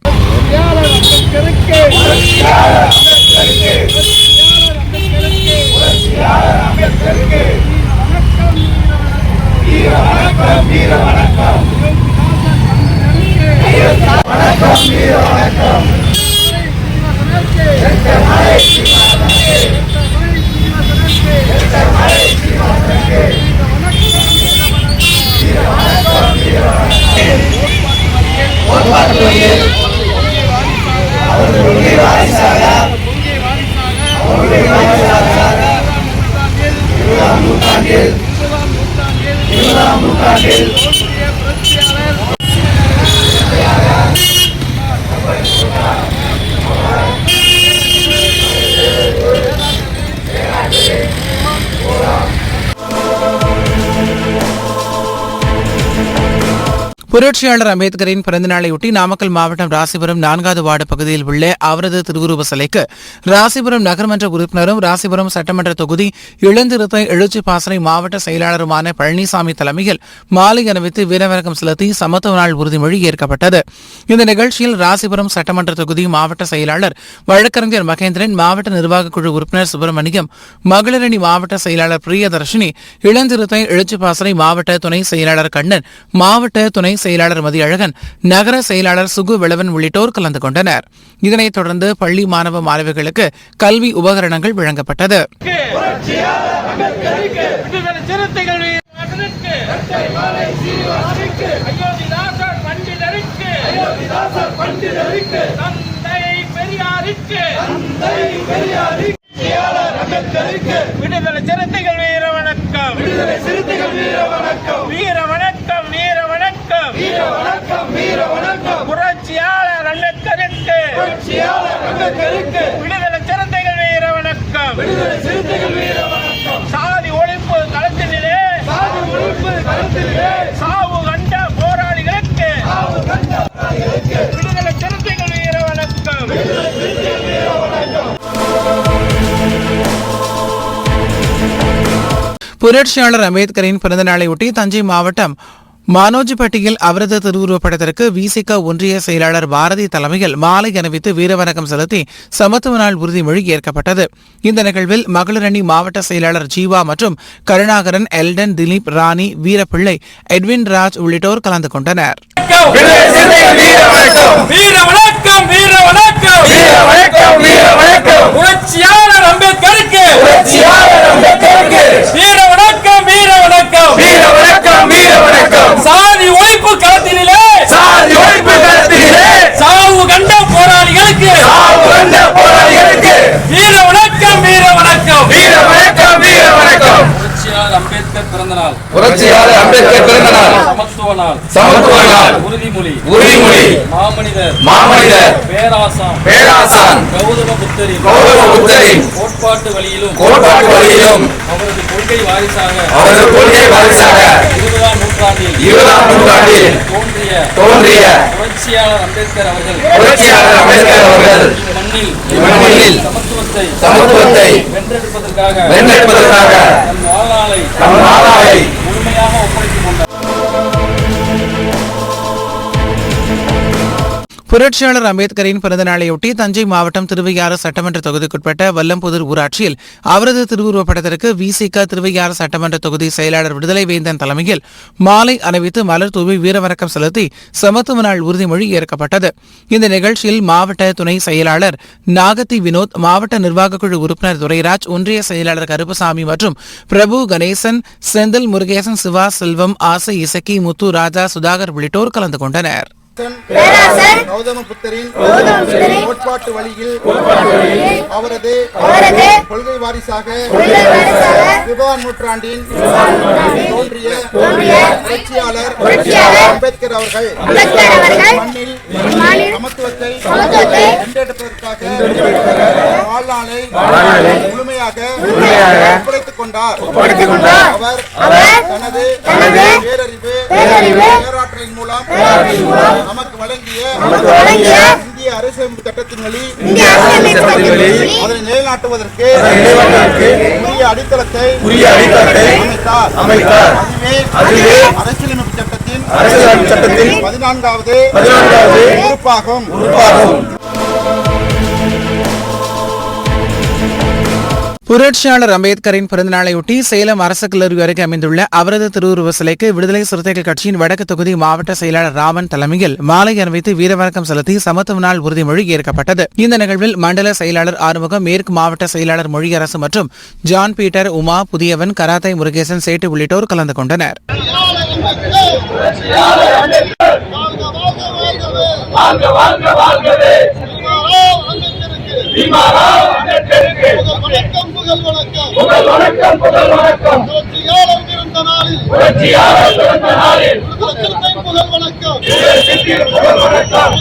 புரட்சியாளர் அம்பேத்கரின் பிறந்தநாளையொட்டி நாமக்கல் மாவட்டம் ராசிபுரம் 4வது வார்டு பகுதியில் உள்ள அவரது திருவுருவ சிலைக்கு ராசிபுரம் நகர்மன்ற உறுப்பினரும் ராசிபுரம் சட்டமன்ற தொகுதி இளந்திருத்த எழுச்சி பாசறை மாவட்ட செயலாளருமான பழனிசாமி தலைமையில் மாலை அணிவித்து வீரவணக்கம் செலுத்தி சமத்துவ நாள் உறுதிமொழி ஏற்கப்பட்டது. இந்த நிகழ்ச்சியில் ராசிபுரம் சட்டமன்ற தொகுதி மாவட்ட செயலாளர் வழக்கறிஞர் மகேந்திரன், மாவட்ட நிர்வாகக் குழு உறுப்பினர் சுப்பிரமணியம், மகளிரணி மாவட்ட செயலாளர் பிரியதர்ஷினி, இளந்திருத்த எழுச்சி பாசறை மாவட்ட துணை செயலாளர் கண்ணன், மாவட்ட துணை செயலாளர் மதியழகன், நகர செயலாளர் சுகு விளவன் உள்ளிட்டோர் கலந்து கொண்டனர். இதனைத் தொடர்ந்து பள்ளி மாணவ மாணவிகளுக்கு கல்வி உபகரணங்கள் வழங்கப்பட்டது. விடுதலை சிறுத்தைகள் வீர வணக்கம், விடுதலை சிறுத்தைகள் வீர வணக்கம், வீர வணக்கம், வீர வணக்கம், வீர வணக்கம், வீர வணக்கம். புரட்சியாளர் அம்பேத்கருக்கு, புரட்சியாளர் அம்பேத்கருக்கு விடுதலை சிறுத்தைகள் வீர வணக்கம், விடுதலை சிறுத்தைகள் வீர வணக்கம். சாதி ஒழிப்பு களத்திலே, சாதி ஒழிப்பு களத்திலே சாவு கண்ட போராளிகளுக்கு, சாவு கண்ட போராளிகளுக்கு விடுதலை சிறுத்தைகள் வீர வணக்கம், விடுதலை சிறுத்தைகள் வீர வணக்கம். புரட்சியாளர் அம்பேத்கரின் பிறந்தநாளையொட்டி தஞ்சை மாவட்டம் மானோஜிப்பட்டியில் அவரது திருவுருவப் படத்திற்கு விசிக ஒன்றிய செயலாளர் பாரதி தலைமையில் மாலை அணிவித்து வீரவணக்கம் செலுத்தி சமத்துவ நாள் உறுதிமொழி ஏற்கப்பட்டது. இந்த நிகழ்வில் மகளிரணி மாவட்ட செயலாளர் ஜீவா மற்றும் கருணாகரன், எல்டன், திலீப், ராணி, வீரப்பிள்ளை, எட்வின் ராஜ் உள்ளிட்டோர் கலந்து கொண்டனர். புரட்சியாளர் அம்பேத்கருக்கு வீர வணக்கம், வீர வணக்கம், வீர வணக்கம், வீர வணக்கம். சாதி ஒழிப்பு களத்திலே, சாதி ஒழிப்பு களத்திலே சாவு கண்ட போராளிகளுக்கு, சாவு கண்ட போராளிகளுக்கு வீர வணக்கம், வீர வணக்கம், வீர வணக்கம், வீர வணக்கம். புரட்சியாளர் அம்பேத்கர் பிறந்த நாள், புரட்சியாளர் அம்பேத்கர் பிறந்த நாள், சமத்துவ நாள், சமத்துவ நாள், உறுதிமொழி, உறுதிமொழி, மாமனிதர், மாமனிதர், பேராசான், பேராசான், கௌதம புத்தரின், கௌதம புத்தரின் கோட்பாட்டு வழியிலும், கோட்பாட்டு வழியிலும் அவரது கொள்கை வாரிசாக, அவரது கொள்கை வாரிசாக 20ஆம் நூற்றாண்டில், 20ஆம் நூற்றாண்டில் தோன்றிய புரட்சியாளர் அம்பேத்கர் அவர்கள், புரட்சியாளர் அம்பேத்கர் அவர்கள் மண்ணில் சமத்துவத்தை, சமத்துவத்தை வென்றெடுப்பதற்காக, வென்றெடுப்பதற்காக தம் வாழ்நாளை முழுமையாக ஒப்படைத்துக் கொண்டார். புரட்சியாளர் அம்பேத்கரின் பிறந்த நாளையொட்டி தஞ்சை மாவட்டம் திருவையாறு சட்டமன்ற தொகுதிக்குட்பட்ட வல்லம்புதூர் ஊராட்சியில் அவரது திருவுருவப் படத்திற்கு விசிக திருவையாறு சட்டமன்ற தொகுதி செயலாளர் விடுதலை வேந்தன் தலைமையில் மாலை அணிவித்து மலர் தூவி வீரவணக்கம் செலுத்தி சமத்துவ நாள் உறுதிமொழி ஏற்கப்பட்டது. இந்த நிகழ்ச்சியில் மாவட்ட துணை செயலாளர் நாகத்தி வினோத், மாவட்ட நிர்வாக குழு உறுப்பினர் துரைராஜ், ஒன்றிய செயலாளர் கருப்பசாமி மற்றும் பிரபு கணேசன், செந்தில் முருகேசன், சிவா செல்வம், ஆசை இசக்கி, முத்து ராஜா, சுதாகர் உள்ளிட்டோர் கலந்து கொண்டனர். கௌதம புத்தரின் கோட்பாட்டு வழியில் அவரது கொள்கை வாரிசாக 20ஆம் நூற்றாண்டின் தோன்றிய புரட்சியாளர் அம்பேத்கர் அவர்கள் மண்ணில் சமத்துவத்தை வென்றெடுப்பதற்காக வாழ்நாளை முழுமையாக ஒப்படைத்துக் கொண்டார். அவர் தனது பேரறிவு பேராற்றலின் மூலம் நமக்கு வழங்கிய இந்திய அரசியலமைப்பு சட்டத்தின் வழி அதனை நிலைநாட்டுவதற்கு உரிய அடித்தளத்தை அமைத்தார். அதுவே அரசியலமைப்பு சட்டத்தின் 14வது உறுப்பாகும். புரட்சியாளர் அம்பேத்கரின் பிறந்தநாளையொட்டி சேலம் அரசு கல்லூரி அருகே அமைந்துள்ள அவரது திருவுருவ சிலைக்கு விடுதலை சிறுத்தைகள் கட்சியின் வடக்கு தொகுதி மாவட்ட செயலாளர் ராமன் தலைமையில் மாலை அணிவித்து வீரவணக்கம் செலுத்தி சமத்துவ நாள் உறுதிமொழி ஏற்கப்பட்டது. இந்த நிகழ்வில் மண்டல செயலாளர் ஆறுமுகம், மேற்கு மாவட்ட செயலாளர் மொழியரசு மற்றும் ஜான் பீட்டர், உமா, புதியவன், கராத்தை முருகேசன், சேட்டு உள்ளிட்டோர் கலந்து கொண்டனர். புகழ் வணக்கம் புகழ் வணக்கம் புரட்சியாளர் பிறந்த நாளில் புகழ் வணக்கம் புகழ் வணக்கம்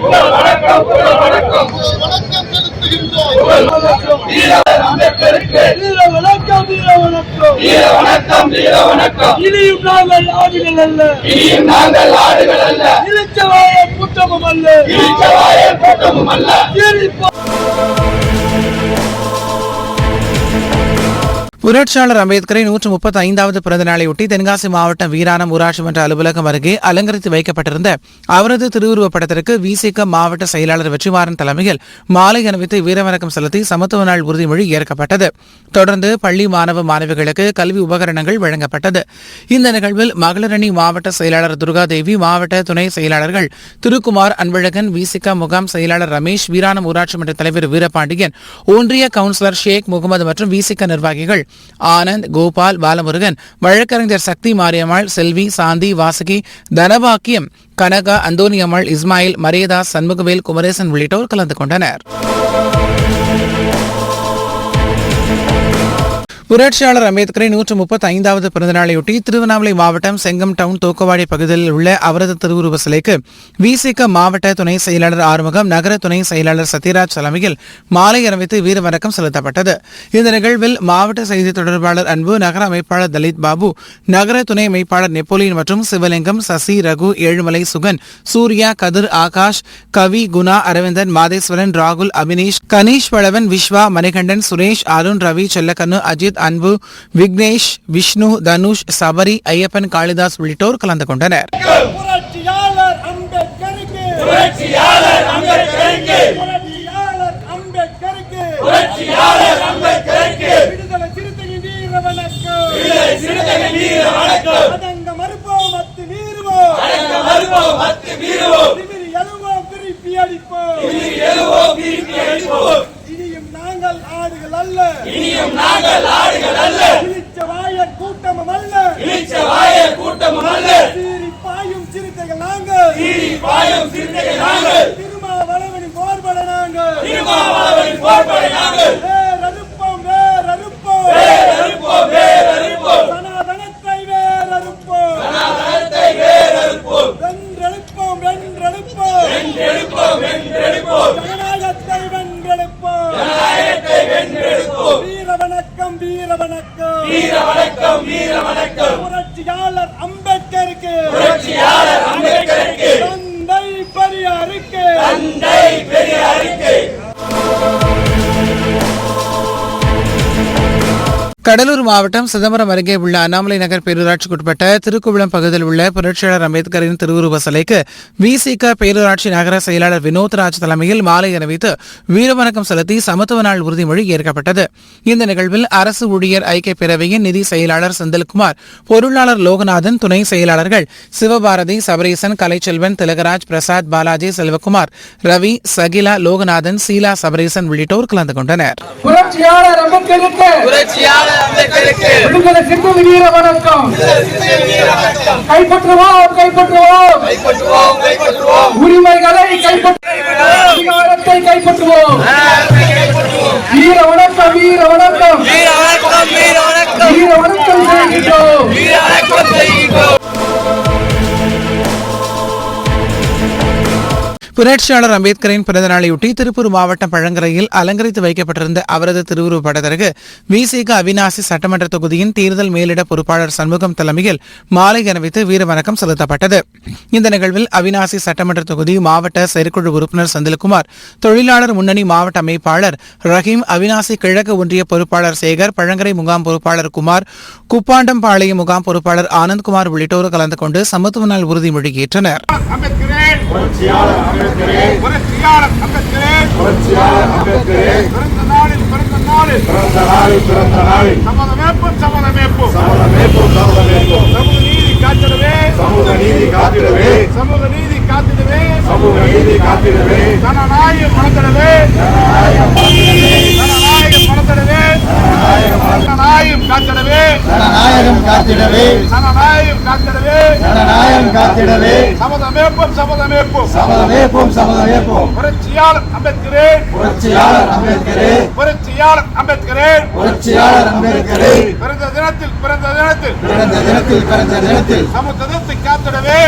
புகழ் வணக்கம் புகழ் வணக்கம் வணக்கம் செலுத்துகின்றோம். வீர வணக்கம் வீர வணக்கம் வீர வணக்கம் வீர வணக்கம். இனியும் நாங்கள் ஆடுகள் அல்ல, இனியும் நாங்கள் ஆடுகள் அல்ல, இழிச்சவாய கூட்டமும் அல்ல, இழிச்சவாய கூட்டமும் அல்ல. புரட்சியாளர் அம்பேத்கரை 135வது பிறந்த நாளையொட்டி தென்காசி மாவட்டம் வீராணம் ஊராட்சி மன்ற அலுவலகம் அருகே அலங்கரித்து வைக்கப்பட்டிருந்த அவரது திருவுருவப் படத்திற்கு விசிக மாவட்ட செயலாளர் வெற்றிமாறன் தலைமையில் மாலை அணிவித்து வீரவணக்கம் செலுத்தி சமத்துவ நாள் உறுதிமொழி ஏற்கப்பட்டது. தொடர்ந்து பள்ளி மாணவ மாணவிகளுக்கு கல்வி உபகரணங்கள் வழங்கப்பட்டது. இந்த நிகழ்வில் மகளிரணி மாவட்ட செயலாளர் துர்காதேவி, மாவட்ட துணை செயலாளர்கள் திருக்குமார், அன்பழகன், விசிக முகாம் செயலாளர் ரமேஷ், வீராணம் ஊராட்சி மன்ற தலைவர் வீரபாண்டியன், ஒன்றிய கவுன்சிலர் ஷேக் முகமது மற்றும் விசிக நிர்வாகிகள் ஆனந்த், கோபால், பாலமுருகன், வழக்கறிஞர் சக்தி மாரியம்மாள், செல்வி, சாந்தி, வாசுகி, தனபாக்கியம், கனகா, அந்தோனியம்மாள், இஸ்மாயில், மரியதாஸ், சண்முகவேல், குமரேசன் உள்ளிட்டோர் கலந்து கொண்டனர். புரட்சியாளர் அம்பேத்கரை 135வது பிறந்தநாளையொட்டி திருவண்ணாமலை மாவட்டம் செங்கம் டவுன் தோக்கவாடி பகுதியில் உள்ள அவரது திருவுருவ சிலைக்கு விசிக மாவட்ட துணை செயலாளர் ஆறுமுகம், நகர துணை செயலாளர் சத்யராஜ் தலைமையில் மாலை அணிவித்து வீரவணக்கம் செலுத்தப்பட்டது. இந்த நிகழ்வில் மாவட்ட செய்தி தொடர்பாளர் அன்பு, நகர அமைப்பாளர் தலித் பாபு, நகர துணை அமைப்பாளர் நெப்போலியன் மற்றும் சிவலிங்கம், சசி, ரகு, ஏழுமலை, சுகன், சூர்யா, கதிர், ஆகாஷ், கவி, குணா, அரவிந்தன், மாதேஸ்வரன், ராகுல், அபினேஷ், கணேஷ் வளவன், விஸ்வா, மணிகண்டன், சுரேஷ், அருண், ரவி, செல்லக்கண்ணு, அஜித், அன்பு, விக்னேஷ், விஷ்ணு, தனுஷ், சபரி, ஐயப்பன், காளிதாஸ் உள்ளிட்டோர் கலந்து கொண்டனர். புரட்சியாளர் அம்பேத்கருக்கு புரட்சியாளர் அம்பேத்கருக்கு புரட்சியாளர் அம்பேத்கருக்கு புரட்சியாளர் அம்பேத்கருக்கு விடுதலை சிறுத்தையின் வீர வணக்கம் விடுதலை சிறுத்தையின் வீர வணக்கம். அடங்க மறுப்போம் அத்து வீறுவோம், அடங்க மறுப்போம் அத்து வீறுவோம், திமிரி எழுவோம் திருப்பி அடிப்போம், திமிரி எழுவோம் திருப்பி அடிப்போம். இனியும் நாங்கள் ஆடுகள் அல்ல, இனியும் நாங்கள் ஆடுகள் அல்ல, இழிச்சவாய கூட்டமும் அல்ல, இழிச்சவாய கூட்டமும் அல்ல, சீறி பாயும் சிறுத்தைகள் நாங்கள், சீறி பாயும் சிறுத்தைகள் நாங்கள், திருமாவளவனின் போர்பட நாங்கள், திருமாவளவனின் போர்படை நாங்கள், வேறறுப்போம் வேறறுப்போம் வேறறுப்போம் வேறறுப்போம், சனாதனத்தை வேறறுப்போம், சனாதனத்தை வேறறுப்போம், வென்றெடுப்போம் வென்றெடுப்போம், வென்றெடுப்போம் வென்றெடுப்போம், ஜனநாயகத்தை வென்றெடுப்போம், ஜனநாயகத்தை வென்றெடுப்போம். வீர வணக்கம் வீர வணக்கம் வீர வணக்கம் வீர வணக்கம். புரட்சியாளர் அம்பேத்கருக்கு புரட்சியாளர் அம்பேத்கருக்கு தந்தை பெரியாருக்கு தந்தை பெரியாருக்கு. கடலூர் மாவட்டம் சிதம்பரம் அருகே உள்ள அண்ணாமலை நகர் பேரூராட்சிக்குட்பட்ட திருக்குவளம் பகுதியில் உள்ள புரட்சியாளர் அம்பேத்கரின் திருவுருவ சிலைக்கு விசிக பேரூராட்சி நகர செயலாளர் வினோத்ராஜ் தலைமையில் மாலை அணிவித்து வீரவணக்கம் செலுத்தி சமத்துவ நாள் உறுதிமொழி ஏற்கப்பட்டது. இந்த நிகழ்வில் அரசு ஊழியர் ஐக்கிய பேரவையின் நிதி செயலாளர் செந்தில்குமார், பொருளாளர் லோகநாதன், துணை செயலாளர்கள் சிவபாரதி, சபரீசன், கலைச்செல்வன், திலகராஜ், பிரசாத், பாலாஜி, செல்வகுமார், ரவி, சகிலா, லோகநாதன், சீலா, சபரீசன் உள்ளிட்டோர் கலந்து கொண்டனர். விடுதலை சிறுத்தை வீர வணக்கம். கைப்பற்றுவோம் உரிமைகளை கைப்பற்றுவோம், அதிகாரத்தை கைப்பற்றுவோம். வீர வணக்கம் செய்கின்றோம். புரட்சியாளர் அம்பேத்கரின் பிறந்த நாளையொட்டி திருப்பூர் மாவட்டம் பழங்கரையில் அலங்கரித்து வைக்கப்பட்டிருந்த அவரது திருவுருவப் படத்திற்கு விசிக அவிநாசி சட்டமன்ற தொகுதியின் தேர்தல் மேலிட பொறுப்பாளர் சண்முகம் தலைமையில் மாலை அணிவித்து வீரவணக்கம் செலுத்தப்பட்டது. இந்த நிகழ்வில் அவிநாசி சட்டமன்ற தொகுதி மாவட்ட செயற்குழு உறுப்பினர் செந்தில்குமார், தொழிலாளர் முன்னணி மாவட்ட அமைப்பாளர் ரஹீம், அவிநாசி கிழக்கு ஒன்றிய பொறுப்பாளர் சேகர், பழங்கரை முகாம் பொறுப்பாளர் குமார், குப்பாண்டம்பாளையம் முகாம் பொறுப்பாளர் ஆனந்த்குமார் உள்ளிட்டோர் கலந்து கொண்டு சமத்துவ நாள் உறுதிமொழி ஏற்றனர். புரட்சியாளர் அம்பேத்கரே பிறந்த தினத்தில் சமத்துவத்தை காத்திடவே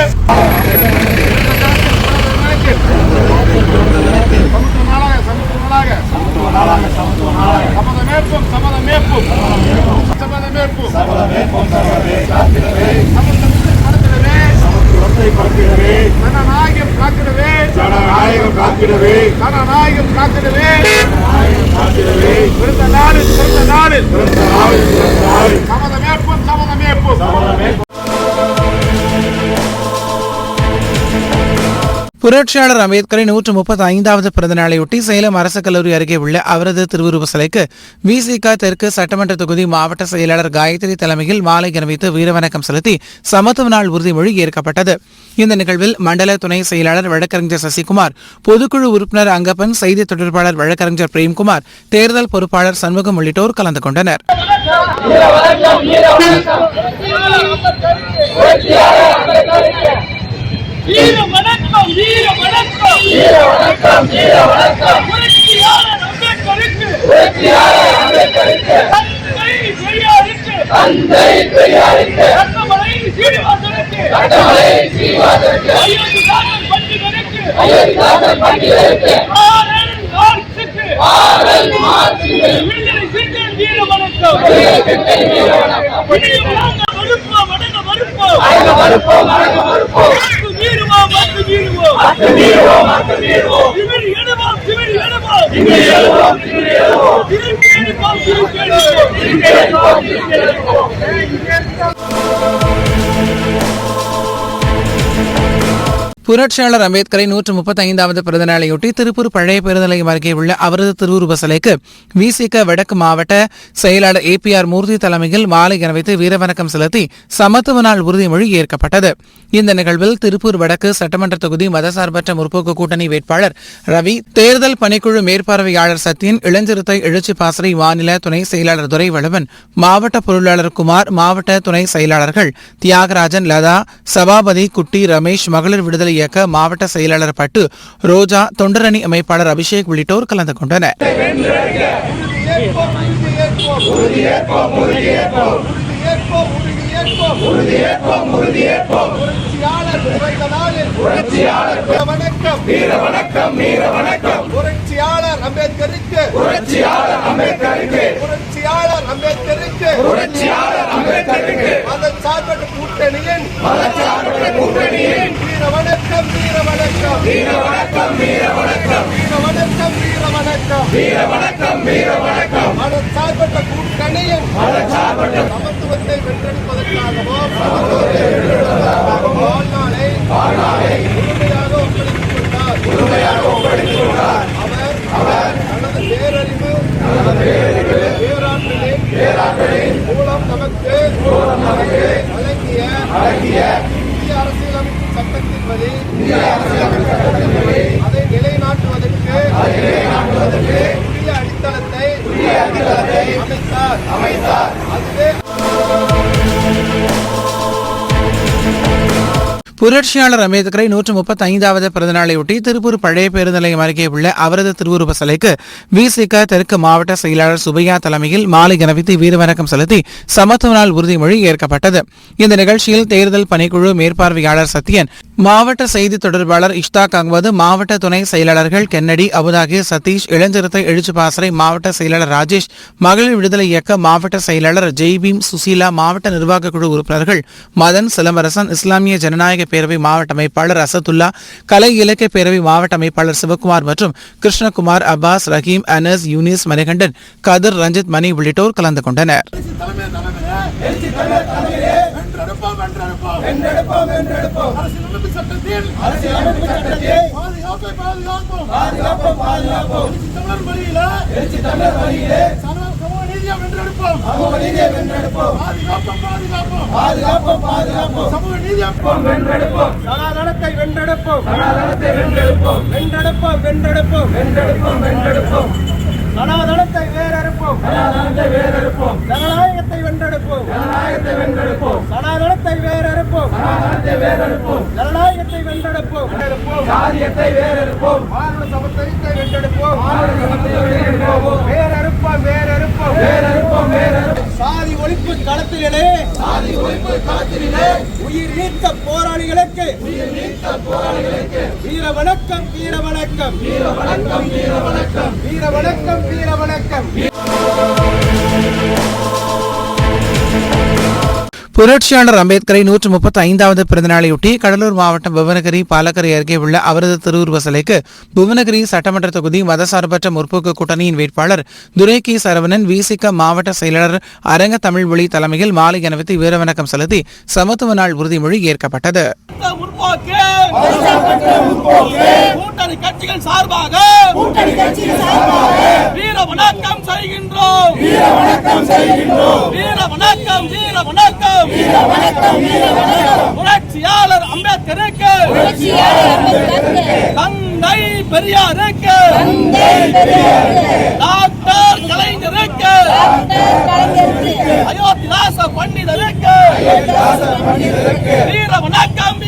புரட்சியாளர் அம்பேத்கரின் 135வது பிறந்த நாளையொட்டி சேலம் அரசு கல்லூரி அருகே உள்ள அவரது திருவுருவ சிலைக்கு விசிக தெற்கு சட்டமன்ற தொகுதி மாவட்ட செயலாளர் காயத்ரி தலைமையில் மாலை அணிவித்து வீரவணக்கம் செலுத்தி சமத்துவ நாள் உறுதிமொழி ஏற்கப்பட்டது. இந்த நிகழ்வில் மண்டல துணை செயலாளர் வழக்கறிஞர் சசிகுமார், பொதுக்குழு உறுப்பினர் அங்கப்பன், செய்தி தொடர்பாளர் வழக்கறிஞர் பிரேம்குமார், தேர்தல் பொறுப்பாளர் சண்முகம் உள்ளிட்டோர் கலந்து கொண்டனர். வீர வணக்கம் புரட்சியாளர் அம்பேத்கருக்கு தந்தை பெரியாருக்கு ரத்தமலை சீனிவாசனுக்கு அயோத்திதாசன் பண்டிதருக்கு விடுதலை சிறுத்தைகள் வீர வணக்கம். புரட்சியாளர் அம்பேத்கரின் 135வது பிறந்த நாளையொட்டி திருப்பூர் பழைய பேருந்து நிலையம் அருகே உள்ள அவரது திருவுருவ சிலைக்கு விசிக வடக்கு மாவட்ட செயலாளர் APR மூர்த்தி தலைமையில் மாலை அணிவித்து வீரவணக்கம் செலுத்தி சமத்துவ நாள் உறுதிமொழி ஏற்கப்பட்டது. இந்த நிகழ்வில் திருப்பூர் வடக்கு சட்டமன்ற தொகுதி மதசார்பற்ற முற்போக்கு கூட்டணி வேட்பாளர் ரவி, தேர்தல் பணிக்குழு மேற்பார்வையாளர் சத்யன், இளஞ்சிறுத்தை எழுச்சி பாசறை மாநில துணை செயலாளர் துரைவளவன், மாவட்ட பொருளாளர் குமார், மாவட்ட துணை செயலாளர்கள் தியாகராஜன், லதா, சபாபதி, குட்டி, ரமேஷ், மகளிர் விடுதலை இயக்க மாவட்ட செயலாளர் பட்டு, ரோஜா, தொண்டரணி அமைப்பாளர் அபிஷேக் உள்ளிட்டோர் கலந்து கொண்டனர். புரட்சியாளர் அம்பேத்கருக்கு மதச்சார்பற்ற கூட்டணியின் வீர வணக்கம் மதச்சார்பற்ற கூட்டணி நிலையின் சமத்துவத்தை வென்றெடுப்பதற்காகவும் வாழ்நாளை முழுமையாக ஒப்படைத்துள்ளார். அவர் தனது பேராற்றலின் மூலம் நமக்கு வழங்கிய இந்திய அரசியலமைப்பு சட்டத்தின்படி அதை நிலைநாட்டுவதற்கு உரிய அடித்தளத்தை அமைத்தார். அதுவே புரட்சியாளர் அம்பேத்கரை 135வது பிறந்தநாளையொட்டி திருப்பூர் பழைய பேருந்து நிலையம் அருகே உள்ள அவரது திருவுருவ சிலைக்கு விசிக தெற்கு மாவட்ட செயலாளர் சுபையா தலைமையில் மாலை அணிவித்து வீரவணக்கம் செலுத்தி சமத்துவ நாள் உறுதிமொழி ஏற்கப்பட்டது. இந்த நிகழ்ச்சியில் தேர்தல் பணிக்குழு மேற்பார்வையாளர் சத்யன், மாவட்ட செய்தி தொடர்பாளர் இஷ்தாக் அகமது, மாவட்ட துணை செயலாளர்கள் கென்னடி, அபுதாகி, சதீஷ், இளஞ்சிறுத்தை எழுச்சிபாசறை மாவட்ட செயலாளர் ராஜேஷ், மகளிர் விடுதலை இயக்க மாவட்ட செயலாளர் ஜெய்பீம், சுசீலா, மாவட்ட நிர்வாக குழு உறுப்பினர்கள் மதன், சிலம்பரசன், இஸ்லாமிய ஜனநாயக பேரவை மாவட்ட அமைப்பாளர் அசதுல்லா, கலை இலக்கிய பேரவை மாவட்ட அமைப்பாளர் சிவகுமார் மற்றும் கிருஷ்ணகுமார், அப்பாஸ், ரஹீம், அனஸ், யூனிஸ், மணிகண்டன், கதிர், ரஞ்சித், மணி உள்ளிட்டோர் கலந்து கொண்டனர். சனாதனத்தை வென்றெடுப்போம். சனாதனத்தை வேறறுப்போம். ஜனநாயகத்தை வென்றெடுப்போம். சனாதனத்தை வேறறுப்போம். ஜனநாயகத்தை வென்றெடுப்போம். சாதியத்தை வேறறுப்போம். மானுட சமத்துவத்தை வென்றெடுப்போம். வேறறுப்போம். சாதி ஒழிப்பு களத்திலே உயிர் நீத்த போராளிகளுக்கு வீர வணக்கம். புரட்சியாளர் அம்பேத்கரை 135வது பிறந்தநாளையொட்டி கடலூர் மாவட்டம் புவனகிரி பாலக்கரை அருகே உள்ள அவரது திருவுருவ சிலைக்கு புவனகிரி சட்டமன்ற தொகுதி மதசார்பற்ற முற்போக்கு கூட்டணியின் வேட்பாளர் துரை கி சரவணன், விசிக மாவட்ட செயலாளர் அரங்க தமிழ்மொழி தலைமையில் மாலை அணிவித்து வீரவணக்கம் செலுத்தி சமத்துவ நாள் உறுதிமொழி ஏற்கப்பட்டது. கூட்டணி கட்சிகள் சார்பாக வீர வணக்கம் செய்கின்றோம். புரட்சியாளர் அம்பேத்கருக்கு, தந்தை பெரியாருக்கு, டாக்டர் கலைஞருக்கு, அயோத்திதாச பண்டிதருக்கு வீர வணக்கம்.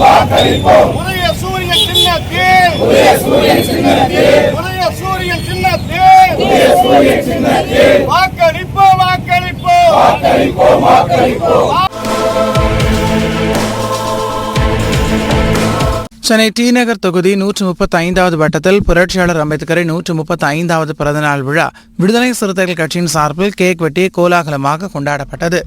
வாக்களிப்போம். உதய சூரியன் சின்னத்தில் வாக்களிப்போம். சென்னை டி நகர் தொகுதி 135வது வட்டத்தில் புரட்சியாளர் அம்பேத்கரை 135வது பிறந்தநாள் விழா விடுதலை சிறுத்தைகள் கட்சியின் சார்பில் கேக் வெட்டி கோலாகலமாக கொண்டாடப்பட்டது.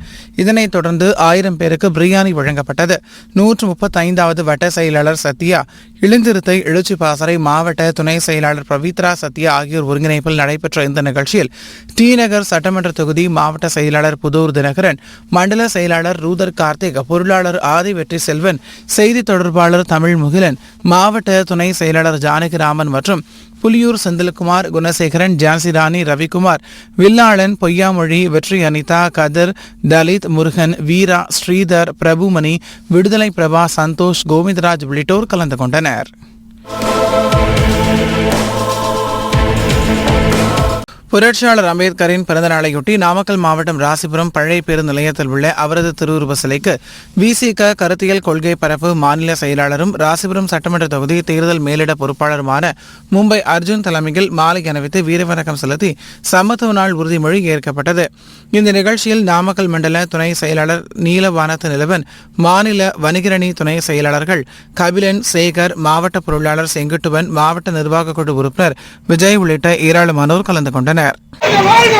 இதனைத் தொடர்ந்து 1000 பேருக்கு பிரியாணி வழங்கப்பட்டது. 135வது வட்ட செயலாளர் சத்யா, இளஞ்சிறுத்தை எழுச்சிபாசறை மாவட்ட துணை செயலாளர் பவித்ரா சத்யா ஆகியோர் ஒருங்கிணைப்பில் நடைபெற்ற இந்த நிகழ்ச்சியில் டி நகர் சட்டமன்ற தொகுதி மாவட்ட செயலாளர் புதூர் தினகரன், மண்டல செயலாளர் ரூதர் கார்த்திக், பொருளாளர் ஆதி வெற்றி செல்வன், செய்தி தொடர்பாளர் தமிழ் முகிலன், மாவட்ட துணை செயலாளர் ஜானகிராமன் மற்றும் புலியூர் செந்தில்குமார், குணசேகரன், ஜான்சிராணி, ரவிக்குமார், வில்லாளன், பொய்யாமொழி, வெற்றி அனிதா, கதிர், தலித், முருகன், வீரா, ஸ்ரீதர், பிரபுமணி, விடுதலை பிரபா, சந்தோஷ், கோவிந்தராஜ் உள்ளிட்டோர் கலந்து கொண்டனர். புரட்சியாளர் அம்பேத்கரின் பிறந்த நாளையொட்டி நாமக்கல் மாவட்டம் ராசிபுரம் பழைய பேருந்து நிலையத்தில் உள்ள அவரது திருவுருவ சிலைக்கு விசிக கருத்தியல் கொள்கை பரப்பு மாநில செயலாளரும் ராசிபுரம் சட்டமன்ற தொகுதி தேர்தல் மேலிட பொறுப்பாளருமான மும்பை அர்ஜுன் தலைமையில் மாலை அணிவித்து வீரவணக்கம் செலுத்தி சமத்துவ நாள் உறுதிமொழி ஏற்கப்பட்டது. இந்த நிகழ்ச்சியில் நாமக்கல் மண்டல துணை செயலாளர் நீலவானத்து நிலவன், மாநில வணிகரணி துணை செயலாளர்கள் கபிலன், சேகர், மாவட்ட பொருளாளர் செங்குட்டுவன், மாவட்ட நிர்வாக குழு உறுப்பினர் விஜய் உள்ளிட்ட ஏராளமானோர் கலந்து கொண்டனர். வாழ்க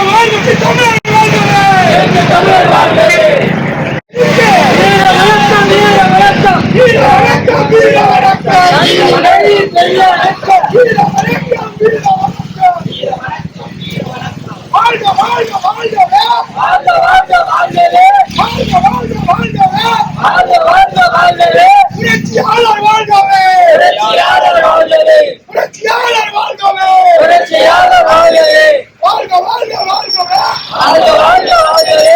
வாழ்க வாழ்க வாழ்கவே வாழ்க வாழ்க வாழ்கவே வாழ்க வாழ்க வாழ்கவே புரட்சியாளர் வாழ்கவே புரட்சியாளர் வாழ்கவே புரட்சியாளர் வாழ்கவே புரட்சியாளர் வாழ்கவே வாழ்க வாழ்க வாழ்கவே வாழ்க வாழ்க வாழ்கவே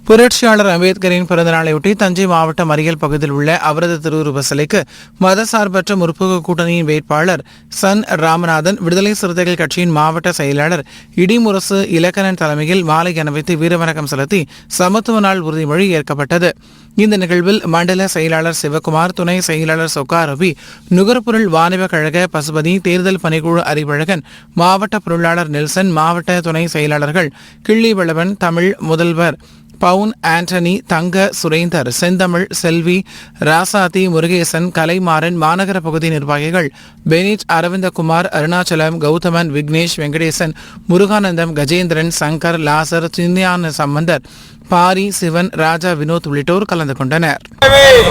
புரட்சியாளர் அம்பேத்கரின் பிறந்தநாளையொட்டி தஞ்சை மாவட்டம் அரியல் பகுதியில் உள்ள அவரது திருவுருவ சிலைக்கு மதசார்பற்ற முற்போக்கு கூட்டணியின் வேட்பாளர் சன் ராமநாதன், விடுதலை சிறுத்தைகள் கட்சியின் மாவட்ட செயலாளர் இடிமுரசு இலக்கணன் தலைமையில் மாலை அணிவித்து வீரவணக்கம் செலுத்தி சமத்துவ நாள் உறுதிமொழி ஏற்கப்பட்டது. இந்த நிகழ்வில் மண்டல செயலாளர் சிவகுமார், துணை செயலாளர் சொக்கா ரவி, நுகர்பொருள் வாணிப கழக பசுபதி, தேர்தல் பணிக்குழு அறிவழகன், மாவட்ட பொருளாளர் நெல்சன், மாவட்ட துணை செயலாளர்கள் கிள்ளிவளவன், தமிழ் முதல்வர் பவுன் ஆண்டனி, தங்க சுரேந்தர், செந்தமிழ், செல்வி, ராசாதி, முருகேசன், கலைமாறன், மாநகர பகுதி நிர்வாகிகள் பெனிட், அரவிந்தகுமார், அருணாச்சலம், கௌதமன், விக்னேஷ், வெங்கடேசன், முருகானந்தம், கஜேந்திரன், சங்கர், லாசர், சின்னியான சம்பந்தர், பாரி, சிவன், ராஜா, வினோத் உள்ளிட்டோர் கலந்து கொண்டனர்.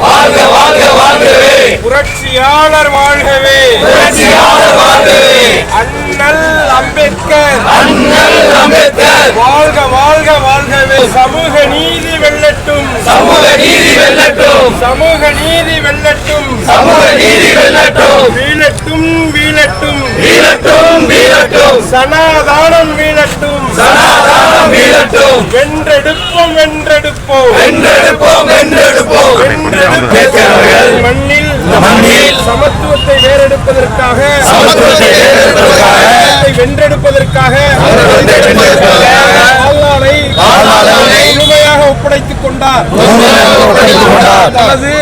வாழ்க வாழ்க வாழ்கவே புரட்சியாளர் வாழ்கவே புரட்சியாளர் வாழ்கவே அண்ணல் அம்பேத்கர் அண்ணல் அம்பேத்கர் வாழ்க வாழ்க வாழ்கவே சமூக நீதி வெல்லட்டும் சமூக நீதி வெல்லட்டும் சமூக நீதி வெல்லட்டும் சமூக நீதி வெல்லட்டும் வீழட்டும் வீழட்டும் வீழட்டும் வீழட்டும் சனாதானம் வீழட்டும் சனாதானம் வீழட்டும் வென்றெடுப்போம் வென்றெடுப்போம் வென்றெடுப்போம் வென்றெடுப்போம் அம்பேத்கர் மண்ணில் மண்ணில் சமத்துவத்தை வேறெடுப்பதற்காக சமத்துவத்தை வேறெடுப்பதற்காக வென்றெடுப்பதற்காக வாழ்நாளை முழுமையாக ஒப்படைத்துக் கொண்டார். தனது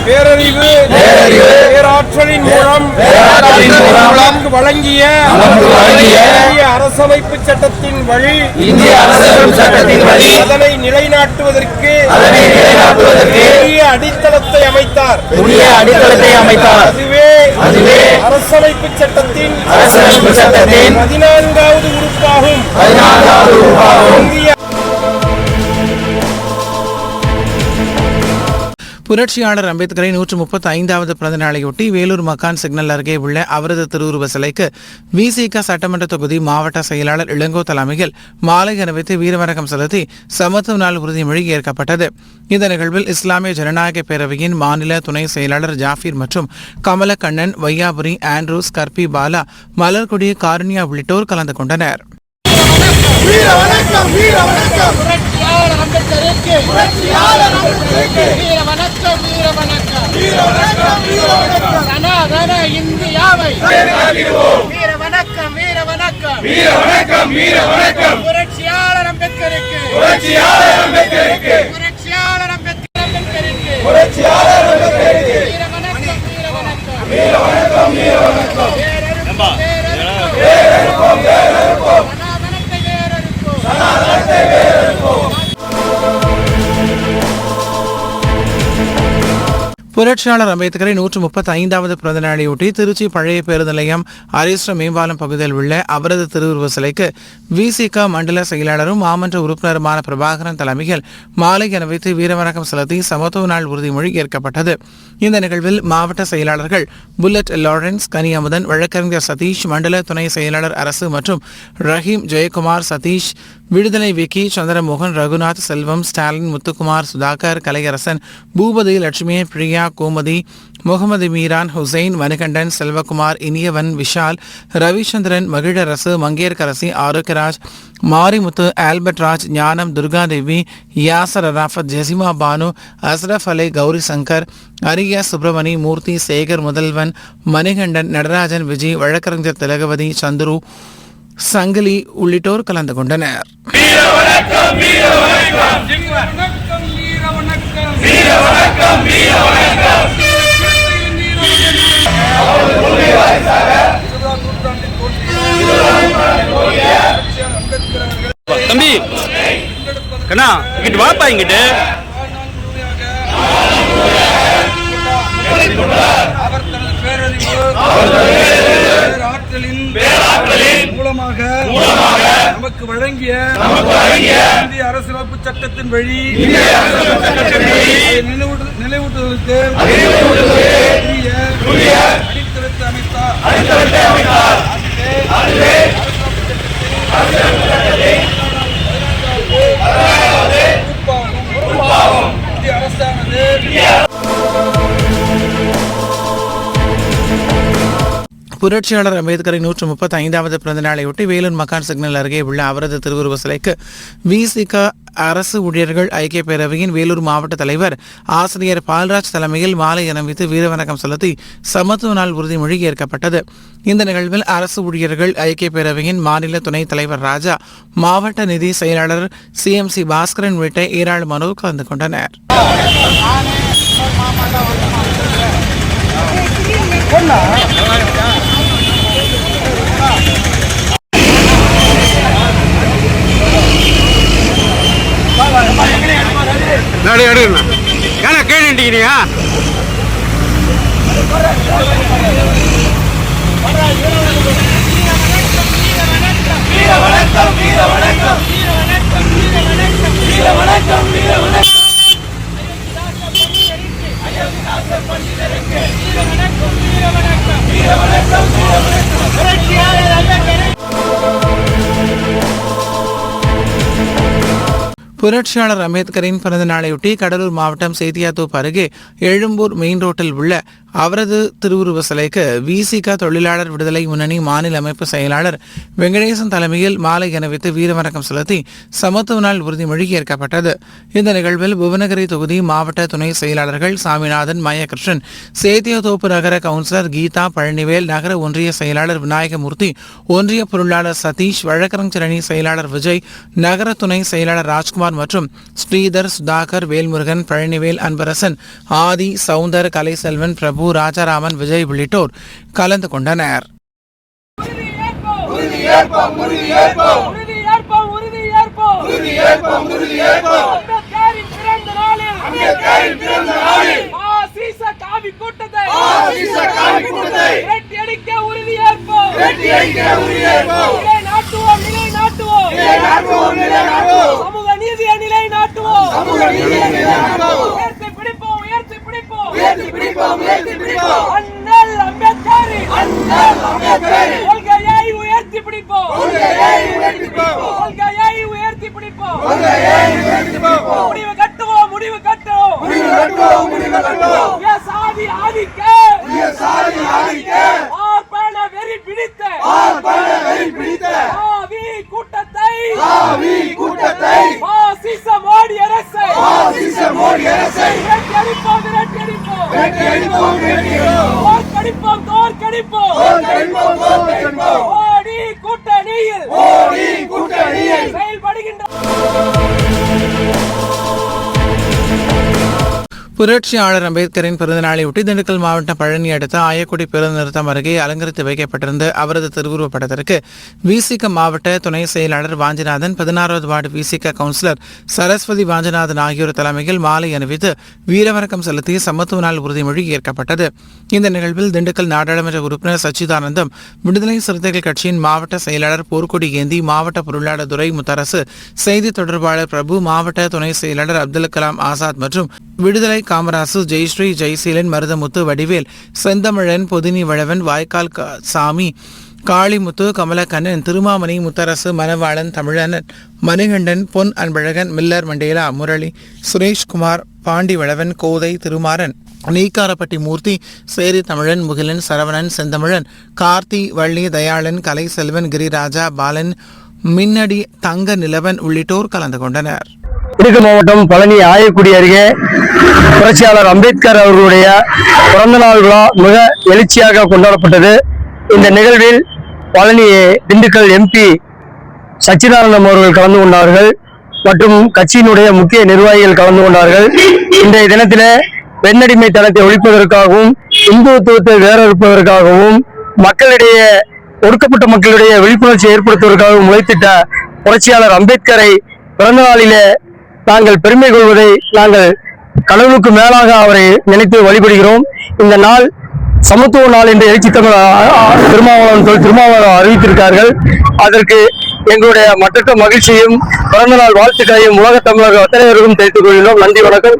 பேரறிவு பேராற்றலின் மூலம் நமக்கு வழங்கிய இந்திய அரசமைப்பு சட்டத்தின் வழி அதனை நிலைநாட்டுவதற்கு புதிய அடித்தளத்தை அமைத்தார். அதுவே அரசமைப்பு சட்டத்தின் 14வது உறுப்பாகும். இந்திய புரட்சியாளர் அம்பேத்கரின் 135வது பிறந்த நாளையொட்டி வேலூர் மக்கான் சிக்னல் அருகே உள்ள அவரது திருவுருவ சிலைக்கு விசிக சட்டமன்ற தொகுதி மாவட்ட செயலாளர் இளங்கோ தலைமையில் மாலை அணிவித்து வீரவணக்கம் செலுத்தி சமத்துவ நாள் உறுதிமொழி ஏற்கப்பட்டது. இந்த நிகழ்வில் இஸ்லாமிய ஜனநாயக பேரவையின் மாநில துணை செயலாளர் ஜாஃபீர் மற்றும் கமலக்கண்ணன், வையாபுரி, ஆண்ட்ரூஸ், கர்பி பாலா, மலர்கொடி, காருண்யா உள்ளிட்டோர் கலந்து கொண்டனர். வீர வணக்கம் வீர வணக்கம் புரட்சியாளர் அம்பேத்கருக்கு புரட்சியாளர் அம்பேத்கருக்கு வீர வணக்கம் வீர வணக்கம் வீர வணக்கம் வீர வணக்கம் சனாதன இந்தியாவை வீர வணக்கம் வீர வணக்கம் வீர வணக்கம் வீர வணக்கம் புரட்சியாளர் அம்பேத்கருக்கு புரட்சியாளர் அம்பேத்கருக்கு புரட்சியாளர் அம்பேத்கருக்கு புரட்சியாளர் அம்பேத்கருக்கு வீர வணக்கம் வீர வணக்கம் வீர வணக்கம் வீர வணக்கம் வேறறுப்போம் வேறறுப்போம் வேறறுப்போம் புரட்சியாளர் அம்பேத்கரின் 135வது பிறந்த நாளையொட்டி திருச்சி பழைய பேருந்து நிலையம் அரிஸ்ட மேம்பாலம் பகுதியில் உள்ள அவரது திருவுருவ சிலைக்கு விசிக மண்டல செயலாளரும் மாமன்ற உறுப்பினருமான பிரபாகரன் தலைமையில் மாலை அணிவித்து வீரவணக்கம் செலுத்தி சமத்துவ நாள் உறுதிமொழி ஏற்கப்பட்டது. இந்த நிகழ்வில் மாவட்ட செயலாளர்கள் புல்லட் லாரன்ஸ், கனியமுதன், வழக்கறிஞர் சதீஷ், மண்டல துணை செயலாளர் அரசு மற்றும் ரஹீம், ஜெயக்குமார், சதீஷ், விடுதலை விக்கி, சந்திரமோகன், ரகுநாத், செல்வம், ஸ்டாலின், முத்துக்குமார், சுதாகர், கலையரசன், பூபதி, லட்சுமி, பிரியா, கோமதி, முகமது மீரான், ஹுசைன், மணிகண்டன், செல்வகுமார், இனியவன், விஷால், ரவிச்சந்திரன், மகிழரசு, மங்கேற்கரசி, ஆரோக்கியராஜ், மாரிமுத்து, ஆல்பர்ட் ராஜ், ஞானம், துர்காதேவி, யாசர் அராஃபத், ஜெசிமா பானு, அஸ்ரப் அலை, கௌரி சங்கர், அரியா சுப்பிரமணி, மூர்த்தி, சேகர், முதல்வன், மணிகண்டன், நடராஜன், விஜய், வழக்கறிஞர் திலகவதி, சந்துரு, சங்கிலி உள்ளிட்டோர் கலந்து கொண்டனர். தம்பி கண்ணா இங்கிட்டு வாப்பா இங்கிட்டு அவர் தனது பேரறிவு மூலமாக நமக்கு வழங்கிய இந்திய அரசியலமைப்பு சட்டத்தின் வழி நினைவூட்டுதலுக்கு அடித்தளத்தை அமைத்தார். புரட்சியாளர் அம்பேத்கரின் 135வது பிறந்த நாளையொட்டி வேலூர் மக்கான் சிக்னல் அருகே உள்ள அவரது திருவுருவ சிலைக்கு விசிக அரசு ஊழியர்கள் ஐக்கிய பேரவையின் வேலூர் மாவட்ட தலைவர் ஆசிரியர் பால்ராஜ் தலைமையில் மாலை அணிவித்து வீரவணக்கம் செலுத்தி சமத்துவ நாள் உறுதிமொழி ஏற்கப்பட்டது. இந்த நிகழ்வில் அரசு ஊழியர்கள் ஐக்கிய பேரவையின் மாநில துணைத் தலைவர் ராஜா, மாவட்ட நிதி செயலாளர் CMC பாஸ்கரன் உள்ளிட்ட ஏராளமானோர் கலந்து கொண்டனர். ஏன்னா கேட்டுட்டீங்க புரட்சியாளர் அம்பேத்கரின் பிறந்த நாளையொட்டி கடலூர் மாவட்டம் சேத்தியாத்தோப்பு அருகே எழும்பூர் மெயின் ரோட்டில் உள்ள அவரது திருவுருவ சிலைக்கு விசிக தொழிலாளர் விடுதலை முன்னணி மாநில அமைப்பு செயலாளர் வெங்கடேசன் தலைமையில் மாலை அணிவித்து வீரவணக்கம் செலுத்தி சமத்துவ நாள் உறுதிமொழி ஏற்கப்பட்டது. இந்த நிகழ்வில் புவனகிரி தொகுதி மாவட்ட துணை செயலாளர்கள் சாமிநாதன், மயகிருஷ்ணன், சேத்தியாத்தோப்பு நகர கவுன்சிலர் கீதா, பழனிவேல், நகர ஒன்றிய செயலாளர் விநாயகமூர்த்தி, ஒன்றிய பொருளாளர் சதீஷ், வழக்கறிஞர் அணி செயலாளர் விஜய், நகர துணை செயலாளர் ராஜ்குமார் மற்றும் ஸ்ரீதர், சுதாகர், வேல்முருகன், பழனிவேல், அன்பரசன், ஆதி, சவுந்தர், கலைசெல்வன், பிரபு, ராஜாராமன், விஜய் உள்ளிட்டோர் கலந்து கொண்டனர். புரட்சியாளர் அம்பேத்கரின் பிறந்தநாளையொட்டி திண்டுக்கல் மாவட்டம் பழனி அடுத்த ஆயக்குடி பேருந்து நிறுத்தம் அருகே அலங்கரித்து வைக்கப்பட்டிருந்த அவரது திருவுருவப் படத்திற்கு விசிக மாவட்ட துணை செயலாளர் வாஞ்சிநாதன், 16வது வார்டு விசிக கவுன்சிலர் சரஸ்வதி வாஞ்சிநாதன் ஆகியோர் தலைமையில் மாலை அணிவித்து வீரவணக்கம் செலுத்தி சமத்துவ நாள் உறுதிமொழி ஏற்கப்பட்டது. இந்த நிகழ்வில் திண்டுக்கல் நாடாளுமன்ற உறுப்பினர் சச்சிதானந்தம், விடுதலை சிறுத்தைகள் கட்சியின் மாவட்ட செயலாளர் போர்க்கொடி ஏந்தி, மாவட்ட பொருளாளர் துரை முத்தரசு, செய்தி தொடர்பாளர் பிரபு, மாவட்ட துணை செயலாளர் அப்துல் கலாம் ஆசாத் மற்றும் விடுதலை காமராசு, ஜெயஸ்ரீ, ஜெய்சீலன், மருதமுத்து, வடிவேல், செந்தமிழன், பொதினி வளவன், வாய்க்கால் சாமி, காளிமுத்து, கமலக்கண்ணன், திருமாமணி, முத்தரசு, மணவாளன், தமிழனன், மணிகண்டன், பொன் அன்பழகன், மில்லர், மண்டேலா, முரளி, சுரேஷ்குமார், பாண்டி வளவன், கோதை, திருமாறன், நீக்காரப்பட்டி மூர்த்தி, சேரி தமிழன், முகிலன், சரவணன், செந்தமிழன், கார்த்தி, வள்ளி, தயாளன், கலைசெல்வன், கிரிராஜா, பாலன், மின்னடி, தங்க நிலவன் உள்ளிட்டோர் கலந்து கொண்டனர். திண்டுக்கல் மாவட்டம் பழனி ஆயக்குடி அருகே புரட்சியாளர் அம்பேத்கர் அவர்களுடைய பிறந்த நாள் விழா மிக எழுச்சியாக கொண்டாடப்பட்டது. இந்த நிகழ்வில் பழனி திண்டுக்கல் MP சச்சிதானந்தம் அவர்கள் கலந்து கொண்டார்கள் மற்றும் கட்சியினுடைய முக்கிய நிர்வாகிகள் கலந்து கொண்டார்கள். இன்றைய தினத்திலே பெண்ணடிமைத்தனத்தை ஒழிப்பதற்காகவும் இந்துத்துவத்தை வேறறுப்பதற்காகவும் மக்களிடையே ஒடுக்கப்பட்ட மக்களிடையே விழிப்புணர்ச்சி ஏற்படுத்துவதற்காகவும் உழைத்திட்ட புரட்சியாளர் அம்பேத்கரை பிறந்த நாளிலே நாங்கள் பெருமை கொள்வதை நாங்கள் கடவுளுக்கு மேலாக அவரை நினைத்து வழிபடுகிறோம். இந்த நாள் சமத்துவ நாள் என்று எழுச்சி தமிழ் திருமாவளவன் அறிவித்திருக்கார்கள். அதற்கு எங்களுடைய மற்றற்ற மகிழ்ச்சியும் பிறந்த நாள் வாழ்த்துக்களையும் உலக தமிழர்கள் அத்தனைவருக்கும் தெரிவித்துக் கொள்கிறோம். நன்றி, வணக்கம்.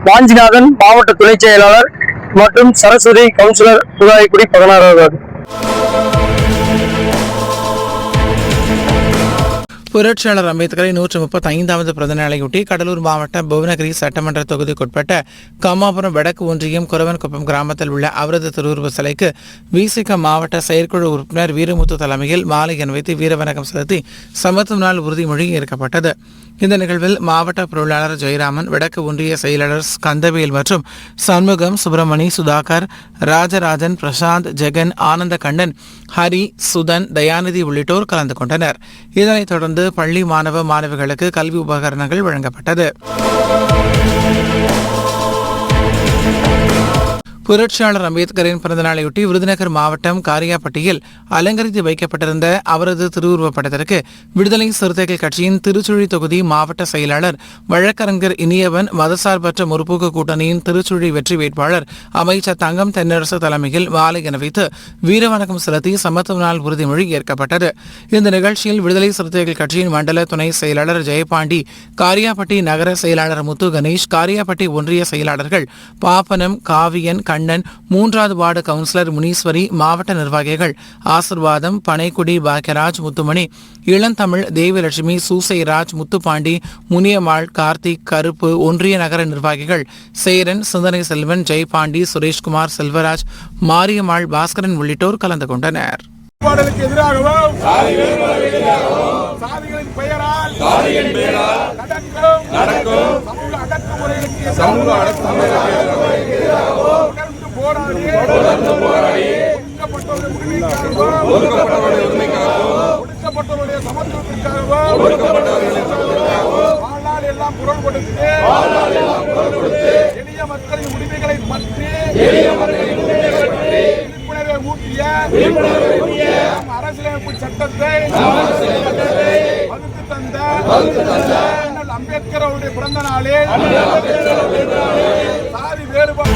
வாஞ்சிநாதன், மாவட்ட துணை செயலாளர் மற்றும் சரஸ்வதி, கவுன்சிலர், புதாயக்குடி, 16வது. புரட்சியாளர் அம்பேத்கரை 135வது பிறந்த நாளையொட்டி கடலூர் மாவட்ட புவனகிரி சட்டமன்ற தொகுதிக்குட்பட்ட கம்மாபுரம் வடக்கு ஒன்றியம் குரவன்குப்பம் கிராமத்தில் உள்ள அவரது திருவுருவ சிலைக்கு விசிக மாவட்ட செயற்குழு உறுப்பினர் வீரமுத்து தலைமையில் மாலை அணிவித்து வீரவணக்கம் செலுத்தி சமத்துவ நாள் உறுதிமொழி ஏற்கப்பட்டது. இந்த நிகழ்வில் மாவட்ட பொருளாளர் ஜெயராமன், வடக்கு ஒன்றிய செயலாளர் ஸ்கந்தவேல் மற்றும் சண்முகம், சுப்பிரமணி, சுதாகர், ராஜராஜன், பிரசாந்த், ஜெகன், ஆனந்த கண்ணன், ஹரி, சுதன், தயாநிதி உள்ளிட்டோர் கலந்து கொண்டனர். இதனைத் தொடர்ந்து பள்ளி மாணவ மாணவிகளுக்கு கல்வி உபகரணங்கள் வழங்கப்பட்டது. புரட்சியாளர் அம்பேத்கரின் பிறந்தநாளையொட்டி விருதுநகர் மாவட்டம் காரியாபட்டியில் அலங்கரித்து வைக்கப்பட்டிருந்த அவரது திருவுருவப் படத்திற்கு விடுதலை சிறுத்தைகள் கட்சியின் திருச்சுழி தொகுதி மாவட்ட செயலாளர் வழக்கறிஞர் இனியவன், மதசார்பற்ற முற்போக்கு கூட்டணியின் திருச்சுழி வெற்றி வேட்பாளர் அமைச்சர் தங்கம் தென்னரசு தலைமையில் மாலை அணிவித்து வீரவணக்கம் செலுத்தி சமத்துவ நாள் உறுதிமொழி ஏற்கப்பட்டது. இந்த நிகழ்ச்சியில் விடுதலை சிறுத்தைகள் கட்சியின் மண்டல துணை செயலாளர் ஜெயபாண்டி, காரியாபட்டி நகர செயலாளர் முத்து கணேஷ், காரியாபட்டி ஒன்றிய செயலாளர்கள் பாப்பனம், காவியன், கண்ணன், 3வது வார்டு கவுன்சிலர் முனீஸ்வரி, மாவட்ட நிர்வாகிகள் ஆசிர்வாதம், பனைக்குடி பாக்யராஜ், முத்துமணி, இளந்தமிழ், தேவிலட்சுமி, சூசைராஜ், முத்துப்பாண்டி, முனியம்மாள், கார்த்திக், கருப்பு, ஒன்றிய நகர நிர்வாகிகள் சேரன், சிந்தனை செல்வன், ஜெயபாண்டி, சுரேஷ்குமார், செல்வராஜ், மாரியம்மாள், பாஸ்கரன் உள்ளிட்டோர் கலந்து கொண்டனர். எதிராகவும் சாதிகளின் பெயரால் நடக்கும் சமூக அடக்குமுறைகளுக்கு தொடர்ந்து போராடி ஒடுக்கப்பட்டவருடைய உரிமைக்காகவும் ஒடுக்கப்பட்டவருடைய சமத்துவத்திற்காகவும் வாழ்நாள் எல்லாம் குரல் கொடுத்து எளிய மக்களின் உரிமைகளை பற்றி விழிப்புணர்வை ஊட்டிய அரசியலமைப்பு சட்டத்தை வகுத்து தந்த அம்பேத்கர் அவருடைய பிறந்த நாளில் சாதி வேறுபாடு.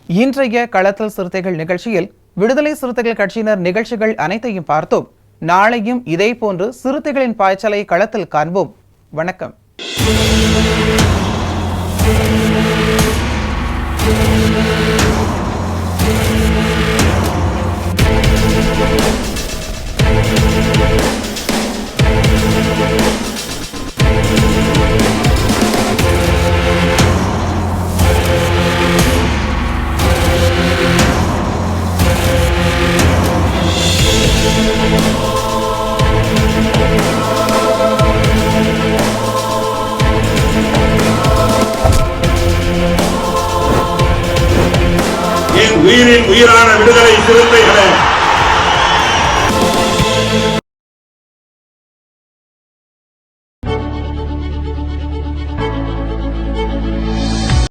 இன்றைய களத்தல் சிறுத்தைகள் நிகழ்ச்சியில் விடுதலை சிறுத்தைகள் கட்சியினர் நிகழ்ச்சிகள் அனைத்தையும் பார்த்தோம். நாளையும் இதேபோன்று சிறுத்தைகளின் பாய்ச்சலை களத்தில் காண்போம். வணக்கம். உயிரின் உயிரான விடுதலை சிறுத்தைகளே,